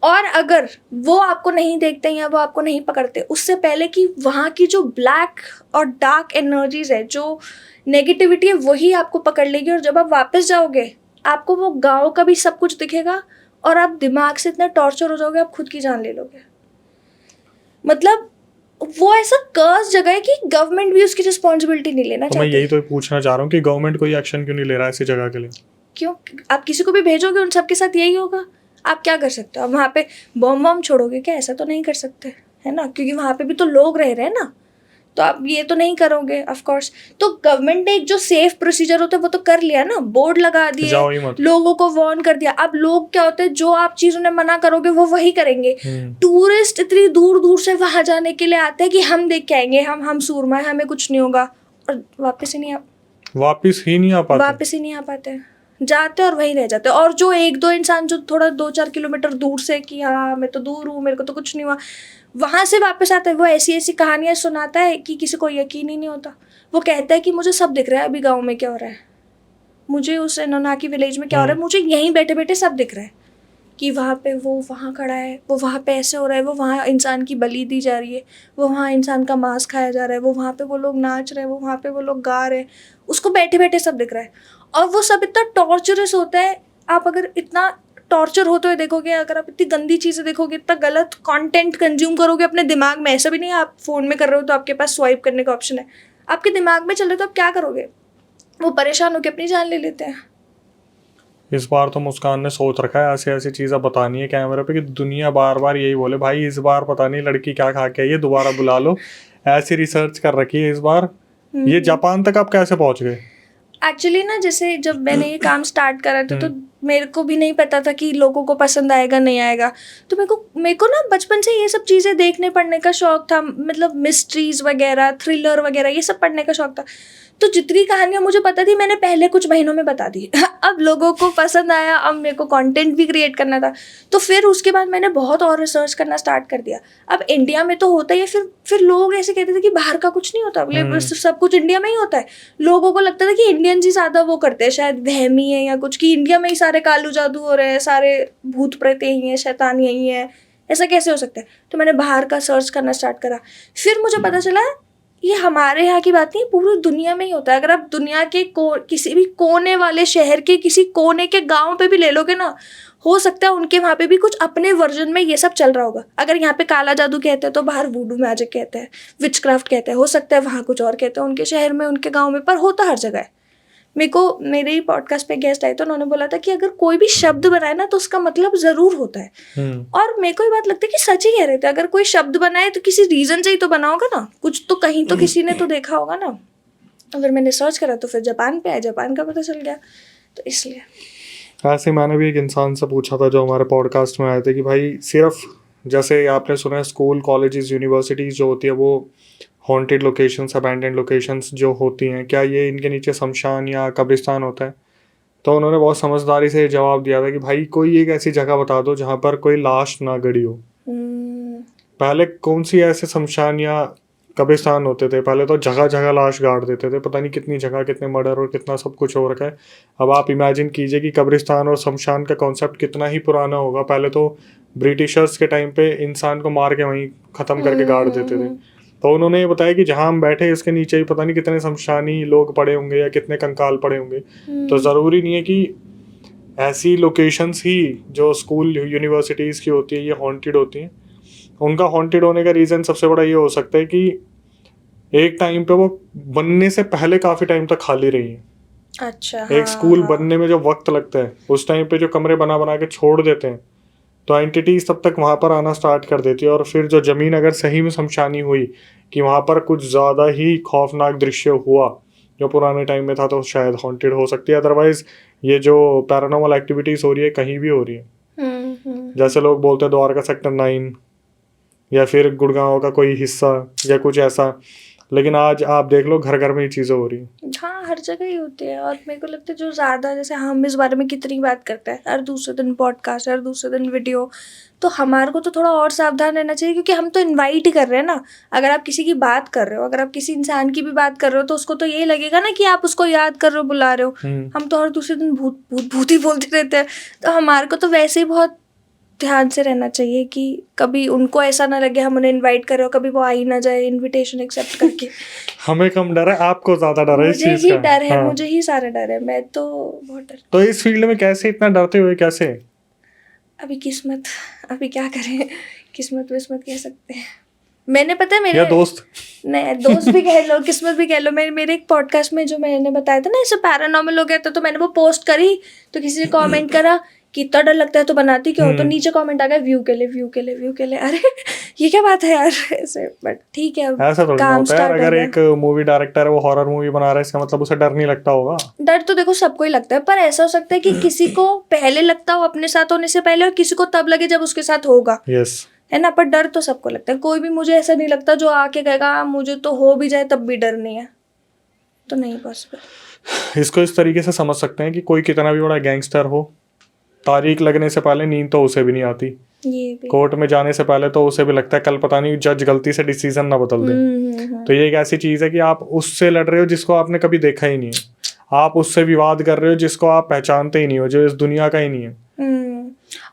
और अगर वो आपको नहीं देखते या वो आपको नहीं पकड़ते, उससे पहले कि वहाँ की जो ब्लैक और डार्क एनर्जीज है, जो नेगेटिविटी है, वही आपको पकड़ लेगी। और जब आप वापस जाओगे आपको वो गांव का भी सब कुछ दिखेगा और आप दिमाग से इतना टॉर्चर हो जाओगे, आप खुद की जान ले लोगे। मतलब वो ऐसा कर्स जगह है कि गवर्नमेंट भी उसकी रिस्पॉन्सिबिलिटी नहीं लेना तो चाहती। मैं यही तो पूछना चाह रहा हूँ कि गवर्नमेंट कोई एक्शन क्यों नहीं ले रहा है ऐसी जगह के लिए? क्यों? आप किसी को भी भेजोगे उन सबके साथ यही होगा। आप क्या कर सकते हो? आप वहाँ पे बॉम्ब छोड़ोगे क्या? ऐसा तो नहीं कर सकते, है ना, क्योंकि वहाँ पे भी तो लोग रह रहे हैं ना, तो आप ये तो नहीं करोगे ऑफ कोर्स। तो गवर्नमेंट ने एक जो सेफ प्रोसीजर होता है वो तो कर लिया ना, बोर्ड लगा दिए, लोगों को वार्न कर दिया। अब लोग क्या होते हैं, जो आप चीज उन्हें मना करोगे वो वही करेंगे। टूरिस्ट इतनी दूर दूर से वहां जाने के लिए आते हैं कि हम देख के आएंगे, हम सूरमा है, हमें कुछ नहीं होगा, और वापस ही नहीं आ पाते, जाते और वहीं रह जाते। और जो 1-2 इंसान जो थोड़ा 2-4 किलोमीटर दूर से कि हाँ मैं तो दूर हूँ, मेरे को तो कुछ नहीं हुआ, वहाँ से वापस आता है, वो ऐसी ऐसी कहानियाँ सुनाता है कि किसी को यकीन ही नहीं होता। वो कहता है कि मुझे सब दिख रहा है, अभी गाँव में क्या हो रहा है, मुझे उस इनोनाकी विलेज में क्या हो रहा है, मुझे यहीं बैठे बैठे सब दिख रहा है कि वहाँ पे वो वहाँ खड़ा है, वो वहाँ पे ऐसे हो रहा है, वो वहाँ इंसान की बलि दी जा रही है, वो वहाँ इंसान का मांस खाया जा रहा है, वो वहाँ पे वो लोग नाच रहे हैं, वो वहाँ पे वो लोग गा रहे हैं, उसको बैठे बैठे सब दिख रहा है। और वो सब इतना टॉर्चरस होता है। आप अगर इतना टॉर्चर होते हुए देखोगे, अगर आप इतनी गंदी चीज़ें देखोगे, इतना गलत कंटेंट कंज्यूम करोगे अपने दिमाग में, ऐसा भी नहीं है आप फ़ोन में कर रहे हो तो आपके पास स्वाइप करने का ऑप्शन है, आपके दिमाग में चल रहे तो आप क्या करोगे? वो परेशान होकर अपनी जान ले लेते हैं। इस बार तो मुस्कान ने सोच रखा है ऐसी ऐसी चीज़ें बतानी है कैमरे पे कि दुनिया बार बार यही बोले, भाई इस बार पता नहीं लड़की क्या खा के आई है, दोबारा बुला लो। ऐसी रिसर्च कर रखी है इस बार। ये जापान तक आप कैसे पहुंच गए? एक्चुअली ना, जैसे जब मैंने ये काम स्टार्ट करा था तो मेरे को भी नहीं पता था कि लोगों को पसंद आएगा नहीं आएगा। तो मेरे को ना बचपन से ये सब चीज़ें देखने पढ़ने का शौक था, मतलब मिस्ट्रीज वगैरह, थ्रिलर वगैरह, ये सब पढ़ने का शौक था। तो जितनी कहानियाँ मुझे पता थी मैंने पहले कुछ महीनों में बता दी। अब लोगों को पसंद आया, अब मेरे को कंटेंट भी क्रिएट करना था, तो फिर उसके बाद मैंने बहुत और रिसर्च करना स्टार्ट कर दिया। अब इंडिया में तो होता ही है, फिर लोग ऐसे कहते थे कि बाहर का कुछ नहीं होता, सब कुछ इंडिया में ही होता है। लोगों को लगता था कि इंडियंस ही ज़्यादा वो करते हैं, शायद वहमी है या कुछ, कि इंडिया में ही सारे कालू जादू हो रहे हैं, सारे भूत प्रेत यही हैं, शैतान यही है, ऐसा कैसे हो सकता है? तो मैंने बाहर का सर्च करना स्टार्ट करा, फिर मुझे पता चला ये हमारे यहाँ की बात नहीं, पूरी दुनिया में ही होता है। अगर आप दुनिया के किसी भी कोने वाले शहर के किसी कोने के गांव पे भी ले लोगे ना, हो सकता है उनके वहाँ पे भी कुछ अपने वर्जन में ये सब चल रहा होगा। अगर यहाँ पे काला जादू कहते हैं तो बाहर वूडू मैजिक कहते हैं, विचक्राफ्ट कहते हैं, हो सकता है वहाँ कुछ और कहते हैं उनके शहर में, उनके गाँव में, पर होता हर जगह है। मेरे ही पॉडकास्ट पे गेस्ट आए तो उन्होंने बोला था कि अगर कोई भी शब्द बनाए ना तो उसका मतलब ज़रूर होता है। और मेरे को ये बात लगती है कि सच ही कह रहे थे, अगर कोई शब्द बनाए तो किसी रीज़न से ही तो बना होगा ना, कुछ तो कहीं तो किसी ने तो देखा होगा ना। अगर मैंने सर्च करा तो फिर जापान पे आया, जापान का पता चल गया, तो इसलिए। ऐसे मैंने भी एक इंसान से पूछा था जो हमारे पॉडकास्ट में आए थे कि भाई सिर्फ जैसे आपने सुना है स्कूल कॉलेजेस यूनिवर्सिटीज़ जो होती है वो हॉन्टेड लोकेशंस अबैंडन्ड लोकेशंस जो होती हैं, क्या ये इनके नीचे शमशान या कब्रिस्तान होता है? तो उन्होंने बहुत समझदारी से जवाब दिया था कि भाई कोई एक ऐसी जगह बता दो जहाँ पर कोई लाश ना गड़ी हो। पहले कौन सी ऐसे शमशान या कब्रिस्तान होते थे? पहले तो जगह जगह लाश गाड़ देते थे, पता नहीं कितनी जगह कितने मर्डर और कितना सब कुछ हो रखा है। अब आप इमेजिन कीजिए कि कब्रिस्तान और शमशान का कॉन्सेप्ट कितना ही पुराना होगा। पहले तो ब्रिटिशर्स के टाइम पे इंसान को मार के वहीं ख़त्म करके गाड़ देते थे। तो उन्होंने ये बताया कि जहाँ हम बैठे इसके नीचे ही पता नहीं कितने शमशानी लोग पड़े होंगे या कितने कंकाल पड़े होंगे। तो ज़रूरी नहीं है कि ऐसी लोकेशंस ही जो स्कूल यूनिवर्सिटीज़ की होती है ये हॉन्टेड होती हैं। उनका हॉन्टेड होने का रीज़न सबसे बड़ा ये हो सकता है कि एक टाइम पे वो बनने से पहले काफ़ी टाइम तक खाली रही है। अच्छा, एक स्कूल बनने में जो वक्त लगता है उस टाइम पे जो कमरे बना बना के छोड़ देते हैं तो एंटिटीज तब तक वहाँ पर आना स्टार्ट कर देती है। और फिर जो ज़मीन अगर सही में शमशानी हुई कि वहाँ पर कुछ ज़्यादा ही खौफनाक दृश्य हुआ जो पुराने टाइम में था तो शायद हॉन्टेड हो सकती है। अदरवाइज ये जो पैरानॉर्मल एक्टिविटीज़ हो रही है कहीं भी हो रही है, जैसे लोग बोलते हैं द्वारका सेक्टर 9 या फिर गुड़गांव का कोई हिस्सा या कुछ ऐसा, लेकिन आज आप देख लो घर घर में ये चीज़ें हो रही हैं। हाँ, हर जगह ही होती है। और मेरे को लगता है जो ज़्यादा, जैसे हम इस बारे में कितनी बात करते हैं, हर दूसरे दिन पॉडकास्ट, हर दूसरे दिन वीडियो, तो हमारे को तो थोड़ा और सावधान रहना चाहिए, क्योंकि हम तो इनवाइट ही कर रहे हैं ना। अगर आप किसी की बात कर रहे हो, अगर आप किसी इंसान की भी बात कर रहे हो तो उसको तो यही लगेगा ना कि आप उसको याद कर रहे हो, बुला रहे हो। हम तो हर दूसरे दिन भूत भूत भूत ही बोलते रहते हैं, तो हमारे को तो वैसे ही बहुत ध्यान से रहना चाहिए कि कभी उनको ऐसा ना लगे हम उन्हें इनवाइट कर रहे हो, कभी वो आ ही ना जाए इनविटेशन एक्सेप्ट करके। हमें कम डर है, आपको ज्यादा डर है इस चीज का। डर है, हाँ। मुझे ही सारा डर है, मैं तो बहुत डर। तो इस फील्ड में कैसे इतना डरते हुए कैसे? अभी किस्मत, अभी क्या करें, किस्मत विस्मत कह सकते हैं। मैंने पता है मेरे या दोस्त, नहीं दोस्त भी कह लो, किस्मत भी कह लो। मेरे एक पॉडकास्ट में जो मैंने बताया था ना ऐसे पैरानॉर्मल हो गया था, तो मैंने वो पोस्ट करी तो किसी ने कमेंट करा कि इतना डर लगता है तो बनाती क्यों हो? तो नीचे कमेंट आ गया व्यू के लिए, व्यू के लिए, व्यू के लिए। अरे ये क्या बात है यार ऐसे, बट ठीक है, अब ऐसा थोड़ी काम होता है। स्टार्ट अगर हो एक मूवी डायरेक्टर है वो हॉरर मूवी बना रहा है इसका मतलब उसे डर नहीं लगता होगा। डर तो देखो सबको ही लगता है, पर ऐसा हो सकता है कि किसी को पहले लगता हो अपने साथ होने से पहले, और किसी को तब लगे जब उसके साथ होगा, यस, है ना। पर डर तो सबको लगता है। कोई भी, मुझे ऐसा नहीं लगता जो आके कहेगा मुझे तो हो भी जाए तब भी डर नहीं है, तो नहीं पॉसिबल। इसको इस तरीके से समझ सकते हैं कि कोई कितना भी बड़ा गैंगस्टर हो, तारीख लगने से पहले नींद तो उसे भी नहीं आती। ये भी कोर्ट में जाने से पहले तो उसे भी लगता है कल पता नहीं जज गलती से डिसीजन ना बदल दे। तो ये एक ऐसी चीज है कि आप उससे लड़ रहे हो जिसको आपने कभी देखा ही नहीं है, आप उससे विवाद कर रहे हो जिसको आप पहचानते ही नहीं हो, जो इस दुनिया का ही नहीं है।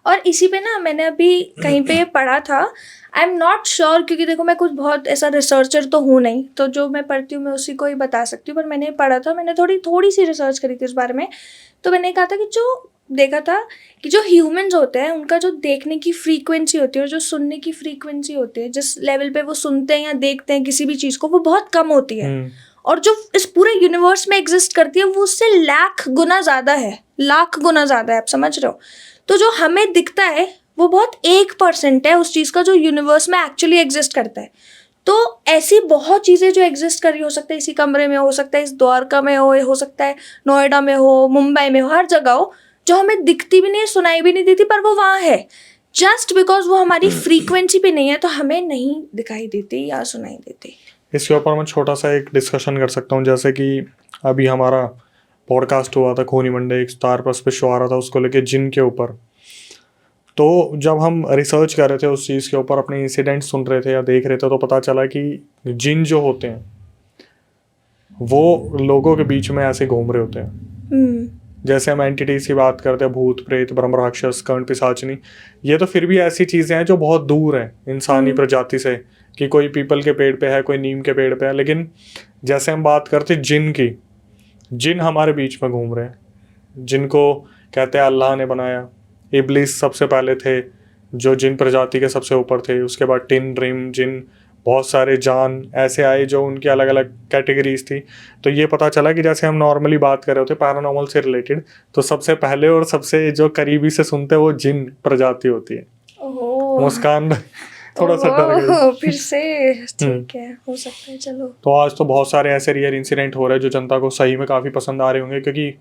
और इसी पे ना मैंने अभी कहीं पे पढ़ा था, आई एम नॉट श्योर, क्योंकि देखो मैं कुछ बहुत ऐसा रिसर्चर तो हूँ नहीं, तो जो मैं पढ़ती हूँ मैं उसी को ही बता सकती हूँ। पर मैंने पढ़ा था, मैंने थोड़ी सी रिसर्च करी थी इस बारे में, तो मैंने कहा था कि जो देखा था कि जो ह्यूमंस होते हैं उनका जो देखने की फ्रीक्वेंसी होती है और जो सुनने की फ्रीक्वेंसी होती है, जिस लेवल पे वो सुनते हैं या देखते हैं किसी भी चीज़ को, वो बहुत कम होती है। और जो इस पूरे यूनिवर्स में एग्जिस्ट करती है वो उससे लाख गुना ज़्यादा है, लाख गुना ज़्यादा है, आप समझ रहे हो। तो जो हमें दिखता है वो बहुत 1% है उस चीज़ का जो यूनिवर्स में एक्चुअली एग्जिस्ट करता है। तो ऐसी बहुत चीज़ें जो एग्जिस्ट कर रही, हो सकता है इसी कमरे में, हो सकता है इस द्वारका में हो सकता है नोएडा में हो, मुंबई में हो, हर जगह हो, जो हमें दिखती भी नहीं है, सुनाई भी नहीं देती, पर वो वहाँ है। जस्ट बिकॉज वो हमारी फ्रीक्वेंसी पे नहीं है तो हमें नहीं दिखाई देती या सुनाई देती। इसके ऊपर मैं छोटा सा एक डिस्कशन कर सकता हूँ। जैसे कि अभी हमारा पॉडकास्ट हुआ था खूनी मंडे, एक स्टार प्लस पे शो आ रहा था उसको लेके जिन के ऊपर। तो जब हम रिसर्च कर रहे थे उस चीज़ के ऊपर, अपने इंसिडेंट सुन रहे थे या देख रहे थे, तो पता चला कि जिन जो होते हैं वो लोगों के बीच में ऐसे घूम रहे होते हैं। जैसे हम एंटिटीज की बात करते हैं, भूत प्रेत ब्रह्म राक्षस कर्ण पिशाचनी, ये तो फिर भी ऐसी चीज़ें हैं जो बहुत दूर हैं इंसानी प्रजाति से, कि कोई पीपल के पेड़ पे है, कोई नीम के पेड़ पे है। लेकिन जैसे हम बात करते जिन की, जिन हमारे बीच में घूम रहे हैं, जिनको कहते हैं अल्लाह ने बनाया। इब्लिस सबसे पहले थे जो जिन प्रजाति के सबसे ऊपर थे, उसके बाद टिन ड्रीम जिन, बहुत सारे जान ऐसे आए जो उनकी अलग अलग कैटेगरीज थी। तो ये पता चला कि जैसे हम नॉर्मली बात कर रहे होते पैरानॉर्मल से रिलेटेड, तो सबसे पहले और सबसे जो करीबी से सुनते हैं वो जिन प्रजाति होती है। ओह, मुस्कान थोड़ा सा डर गई। ओह, फिर से ठीक है, हो सकता है। चलो, तो आज तो बहुत सारे ऐसे रियल इंसिडेंट हो रहे हैं जो जनता को सही में काफ़ी पसंद आ रहे होंगे, क्योंकि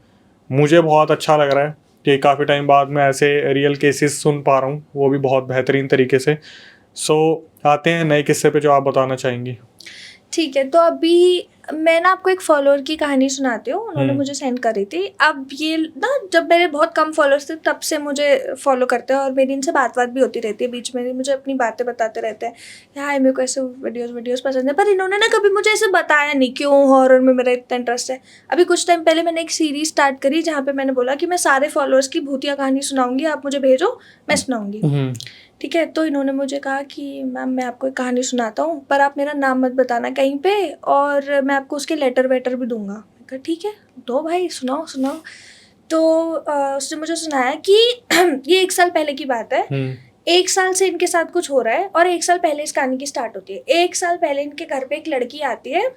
मुझे बहुत अच्छा लग रहा है कि काफ़ी टाइम बाद मैं ऐसे रियल केसेस सुन पा रहा हूँ, वो भी बहुत बेहतरीन तरीके से। सो आते हैं नए किस्से पे जो आप बताना चाहेंगी। ठीक है। तो अभी मैं ना आपको एक फॉलोअर की कहानी सुनाती हूँ, उन्होंने मुझे सेंड करी थी। अब ये ना, जब मेरे बहुत कम फॉलोअर्स थे तब से मुझे फॉलो करते हैं और मेरी इनसे बात भी होती रहती है, बीच में मुझे अपनी बातें बताते रहते हैं, हाय मेरे को ऐसे वीडियोस पसंद है। पर इन्होंने ना कभी मुझे ऐसे बताया नहीं क्यों हॉरर में मेरा इतना इंटरेस्ट है। अभी कुछ टाइम पहले मैंने एक सीरीज स्टार्ट करी जहाँ पे मैंने बोला कि मैं सारे फॉलोअर्स की भूतिया कहानी सुनाऊंगी, आप मुझे भेजो, मैं सुनाऊंगी। ठीक है। तो इन्होंने मुझे कहा कि मैम मैं आपको एक कहानी सुनाता हूँ, पर आप मेरा नाम मत बताना कहीं पे, और मैं आपको उसके लेटर वेटर भी दूंगा। मैं कहा ठीक है, दो भाई, सुनाओ सुनाओ। तो उसने मुझे सुनाया कि ये 1 साल पहले की बात है। 1 साल से इनके साथ कुछ हो रहा है और 1 साल पहले इस कहानी की स्टार्ट होती है। 1 साल पहले इनके घर पे एक लड़की आती है,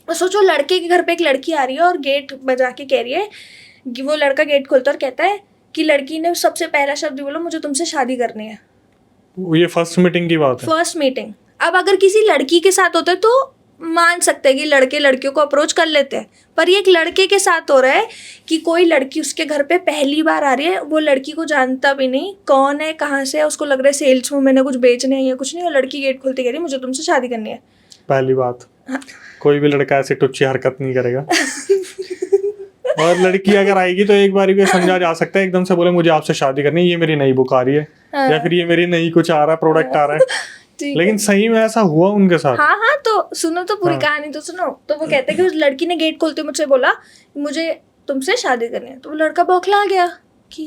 और सोचो लड़के के घर पे एक लड़की आ रही है और गेट बजा के कह रही है कि, वो लड़का गेट खोलता और कहता है कि लड़की ने सबसे पहला शब्द बोला, मुझे तुमसे शादी करनी है। ये फर्स्ट मीटिंग की बात है। First meeting. अब अगर किसी लड़की के साथ होता है तो मान सकते हैं कि लड़के लड़कियों को अप्रोच कर लेते हैं, पर ये एक लड़के के साथ हो रहा है कि कोई लड़की उसके घर पे पहली बार आ रही है, वो लड़की को जानता भी नहीं, कौन है कहाँ से है, उसको लग रहा है सेल्स में मैंने कुछ बेचने है या कुछ नहीं, और लड़की गेट खोलती कह रही है मुझे तुमसे शादी करनी है। पहली बात, कोई भी लड़का ऐसे टुच्ची हरकत नहीं करेगा। और लड़की अगर आएगी तो एक बार भी समझा जा सकता है, एकदम से बोले मुझे आपसे शादी करनी है, ये मेरी नई बुक आ रही है, या फिर ये मेरी नई कुछ आ रहा है, प्रोडक्ट आ रहा है। लेकिन सही में ऐसा हुआ उनके साथ? हाँ, तो सुनो तो पूरी कहानी तो सुनो। तो वो कहते हैं कि उस लड़की ने गेट खोलते मुझसे बोला मुझे तुमसे शादी करनी है। तो वो लड़का बौखला गया कि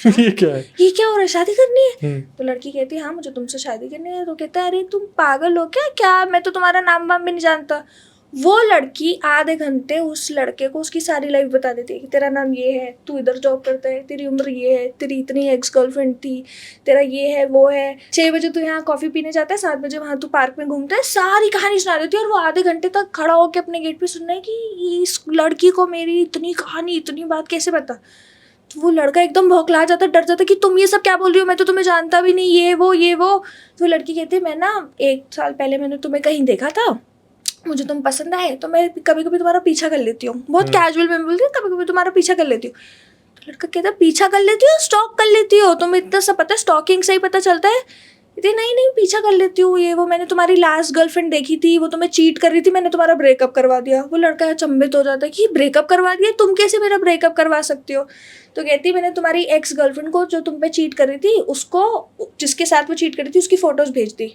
ये क्या है, ये क्या हो रहा है, शादी करनी है? तो लड़की कहती है हाँ मुझे तुमसे शादी करनी है। तो कहता है अरे तुम पागल हो क्या, मैं तो तुम्हारा नाम वाम भी नहीं जानता। वो लड़की आधे घंटे उस लड़के को उसकी सारी लाइफ बता देती है कि तेरा नाम ये है, तू इधर जॉब करता है, तेरी उम्र ये है, तेरी इतनी एक्स गर्लफ्रेंड थी, तेरा ये है वो है, 6 बजे तू यहाँ कॉफी पीने जाता है, 7 बजे वहाँ तू पार्क में घूमता है, सारी कहानी सुना देती है। और वो आधे घंटे तक खड़ा होकर अपने गेट पे सुन रहा है कि इस लड़की को मेरी इतनी कहानी, इतनी बात कैसे पता। तो वो लड़का एकदम भौंकला जाता, डर जाता कि तुम ये सब क्या बोल रही हो, मैं तो तुम्हें जानता भी नहीं, ये वो। तो लड़की कहती है मैं ना 1 साल पहले मैंने तुम्हें कहीं देखा था, मुझे तुम पसंद आए, तो मैं कभी कभी तुम्हारा पीछा कर लेती हूँ। बहुत कैजुअल में बोलती हूँ कभी कभी तुम्हारा पीछा कर लेती हूँ। तो लड़का कहता है पीछा कर लेती हो, स्टॉक कर लेती हो, तुम्हें इतना सब पता है, स्टॉकिंग से ही पता चलता है। कहती नहीं पीछा कर लेती हूँ, ये वो, मैंने तुम्हारी लास्ट गर्लफ्रेंड देखी थी, वो तुम्हें चीट कर रही थी, मैंने तुम्हारा ब्रेकअप करवा दिया। वो लड़का अचंभित हो जाता है कि ब्रेकअप करवा दिया, तुम कैसे मेरा ब्रेकअप करवा सकती हो? तो कहती मैंने तुम्हारी एक्स गर्लफ्रेंड को जो तुम पे चीट कर रही थी, उसको, जिसके साथ वो चीट कर रही थी, उसकी फोटोज भेज दी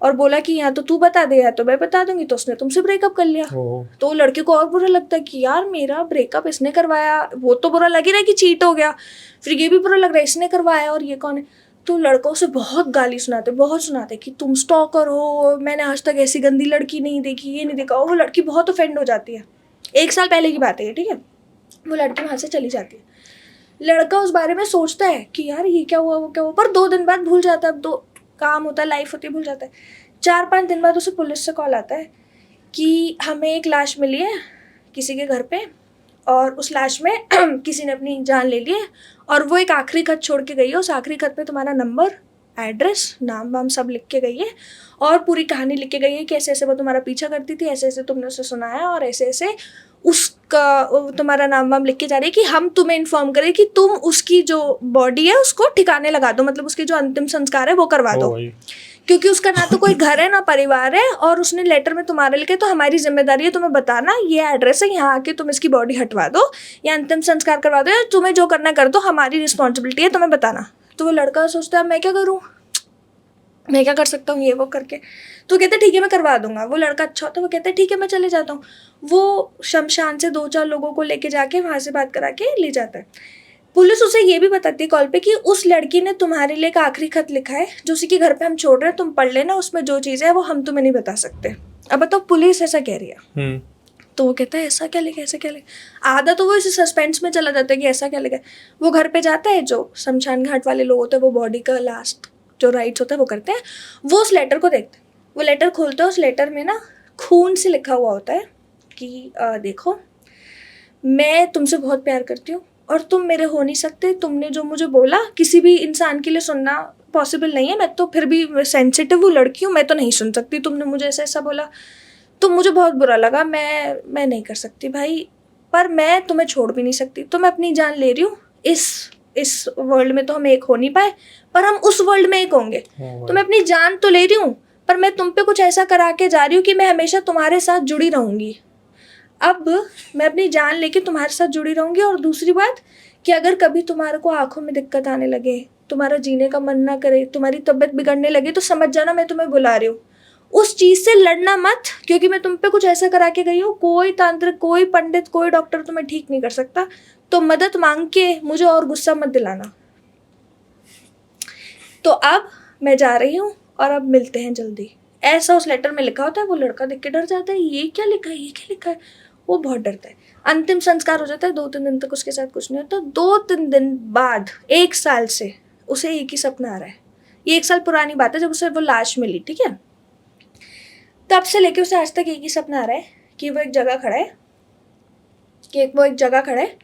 और बोला कि या तो तू बता दे या तो मैं बता दूंगी। तो उसने तुमसे ब्रेकअप कर लिया। तो लड़के को और बुरा लगता है कि यार मेरा ब्रेकअप इसने करवाया, वो तो बुरा लग ही रहा है कि चीट हो गया, फिर ये भी बुरा लग रहा है इसने करवाया और ये कौन है। तो लड़कों से बहुत गाली सुनाते कि तुम स्टॉकर हो, मैंने आज तक ऐसी गंदी लड़की नहीं देखी, ये नहीं देखा। और वो लड़की बहुत ऑफेंड हो जाती है। 1 साल पहले की बात है, ठीक है। वो लड़की वहाँ से चली जाती है। लड़का उस बारे में सोचता है कि यार ये क्या हुआ वो क्या हुआ, पर 2 दिन बाद भूल जाता है। अब 2 काम होता है, लाइफ होती है, भूल जाता है। 4-5 दिन बाद उसे पुलिस से कॉल आता है कि हमें एक लाश मिली है किसी के घर पे, और उस लाश में किसी ने अपनी जान ले ली है, और वो एक आखिरी खत छोड़ के गई है। उस आखिरी खत पे तुम्हारा नंबर, एड्रेस, नाम वाम सब लिख के गई है, और पूरी कहानी लिख के गई है कि ऐसे ऐसे वो तुम्हारा पीछा करती थी, ऐसे ऐसे तुमने उसे सुनाया, और ऐसे ऐसे उसका तुम्हारा नाम वाम लिख के जा रही है कि हम तुम्हें इन्फॉर्म करें कि तुम उसकी जो बॉडी है उसको ठिकाने लगा दो, मतलब उसके जो अंतिम संस्कार है वो करवा दो, क्योंकि उसका ना तो कोई घर है ना परिवार है, और उसने लेटर में तुम्हारे लिखे, तो हमारी जिम्मेदारी है तुम्हें बताना ये एड्रेस है, यहाँ आके तुम इसकी बॉडी हटवा दो या अंतिम संस्कार करवा दो, या तुम्हें जो करना कर दो, हमारी रिस्पॉन्सिबिलिटी है तुम्हें बताना। तो वो लड़का सोचता है मैं क्या करूँ, मैं क्या कर सकता हूँ, ये वो करके। तो कहते ठीक है मैं करवा दूंगा। वो लड़का अच्छा होता है, वो कहता है ठीक है मैं चले जाता हूँ। वो शमशान से 2-4 लोगों को लेके जाके वहाँ से बात करा के ले जाता है। पुलिस उसे ये भी बताती है कॉल पे कि उस लड़की ने तुम्हारे लिए एक आखिरी खत लिखा है जो उसी के घर पे हम छोड़ रहे हैं, तुम पढ़ लेना, उसमें जो चीज़ है वो हम तुम्हें नहीं बता सकते। अब बताओ, पुलिस ऐसा कह रही है। तो वो कहता है ऐसा क्या लिखा, ऐसा क्या लिखा। आधा तो वो इसे सस्पेंस में चला जाता है कि ऐसा क्या लिखा है। वो घर पे जाता है, जो शमशान घाट वाले लोग होते हैं वो बॉडी का लास्ट जो राइट्स होता है वो करते हैं। वो उस लेटर को देखते हैं, वो लेटर खोलते हैं, उस लेटर में ना खून से लिखा हुआ होता है कि देखो मैं तुमसे बहुत प्यार करती हूँ और तुम मेरे हो नहीं सकते। तुमने जो मुझे बोला किसी भी इंसान के लिए सुनना पॉसिबल नहीं है, मैं तो फिर भी सेंसिटिव हूँ, लड़की हूँ, मैं तो नहीं सुन सकती। तुमने मुझे ऐसा ऐसा बोला तो मुझे बहुत बुरा लगा, मैं नहीं कर सकती भाई, पर मैं तुम्हें छोड़ भी नहीं सकती। तो मैं अपनी जान ले रही हूँ। इस वर्ल्ड में तो हम एक हो नहीं पाए, पर हम उस वर्ल्ड में एक होंगे। तो मैं अपनी जान तो ले रही हूँ, पर मैं तुम पे कुछ ऐसा करा के जा रही हूँ कि मैं हमेशा तुम्हारे साथ जुड़ी रहूँगी। अब मैं अपनी जान लेके तुम्हारे साथ जुड़ी रहूँगी। और दूसरी बात कि अगर कभी तुम्हारे को आंखों में दिक्कत आने लगे, तुम्हारा जीने का मन ना करे, तुम्हारी तबीयत बिगड़ने लगे, तो समझ जाना मैं तुम्हें बुला रही हूँ। उस चीज़ से लड़ना मत, क्योंकि मैं तुम पे कुछ ऐसा करा के गई हूँ, कोई तांत्रिक, कोई पंडित, कोई डॉक्टर तुम्हें ठीक नहीं कर सकता। तो मदद मांग के मुझे और गुस्सा मत दिलाना। तो अब मैं जा रही हूँ और अब मिलते हैं जल्दी, ऐसा उस लेटर में लिखा होता है। वो लड़का देख के डर जाता है, ये क्या लिखा है, ये क्या लिखा है। वो बहुत डरता है। अंतिम संस्कार हो जाता है, 2-3 दिन तक उसके साथ कुछ नहीं होता। 2-3 दिन बाद 1 साल से उसे एक ही सपना आ रहा है। ये 1 साल पुरानी बात है, जब उसे वो लाश मिली, ठीक है। तब से लेके उसे आज तक एक ही सपना आ रहा है कि वो एक जगह खड़ा है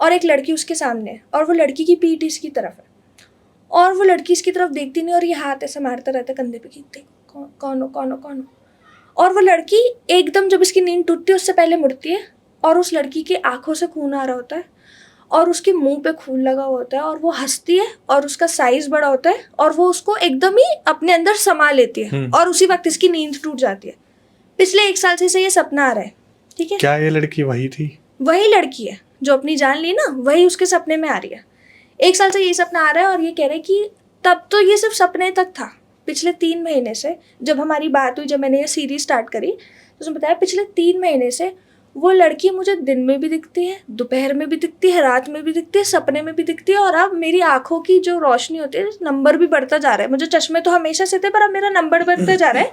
और एक लड़की उसके सामने है और वो लड़की की पीठ इसकी तरफ है और वो लड़की इसकी तरफ देखती नहीं और ये हाथ ऐसे मारता रहता है कंधे पे कि देखो कौन हो। और वो लड़की एकदम जब इसकी नींद टूटती है उससे पहले मुड़ती है और उस लड़की की आंखों से खून आ रहा होता है और उसके मुंह पे खून लगा हुआ होता है और वो हंसती है और उसका साइज बड़ा होता है और वो उसको एकदम ही अपने अंदर समा लेती है और उसी वक्त इसकी नींद टूट जाती है। पिछले 1 साल से इसे ये सपना आ रहा है, ठीक है। क्या ये लड़की वही थी? वही लड़की है जो अपनी जान ली ना, वही उसके सपने में आ रही है। 1 साल से ये सपना आ रहा है और ये कह रहे कि तब तो ये सिर्फ सपने तक था। पिछले 3 महीने से जब हमारी बात हुई, जब मैंने ये सीरीज स्टार्ट करी, तो उसने बताया पिछले 3 महीने से वो लड़की मुझे दिन में भी दिखती है, दोपहर में भी दिखती है, रात में भी दिखती है, सपने में भी दिखती है। और अब मेरी आंखों की जो रोशनी होती है, नंबर भी बढ़ता जा रहा है। मुझे चश्मे तो हमेशा से थे, पर अब मेरा नंबर बढ़ता जा रहा है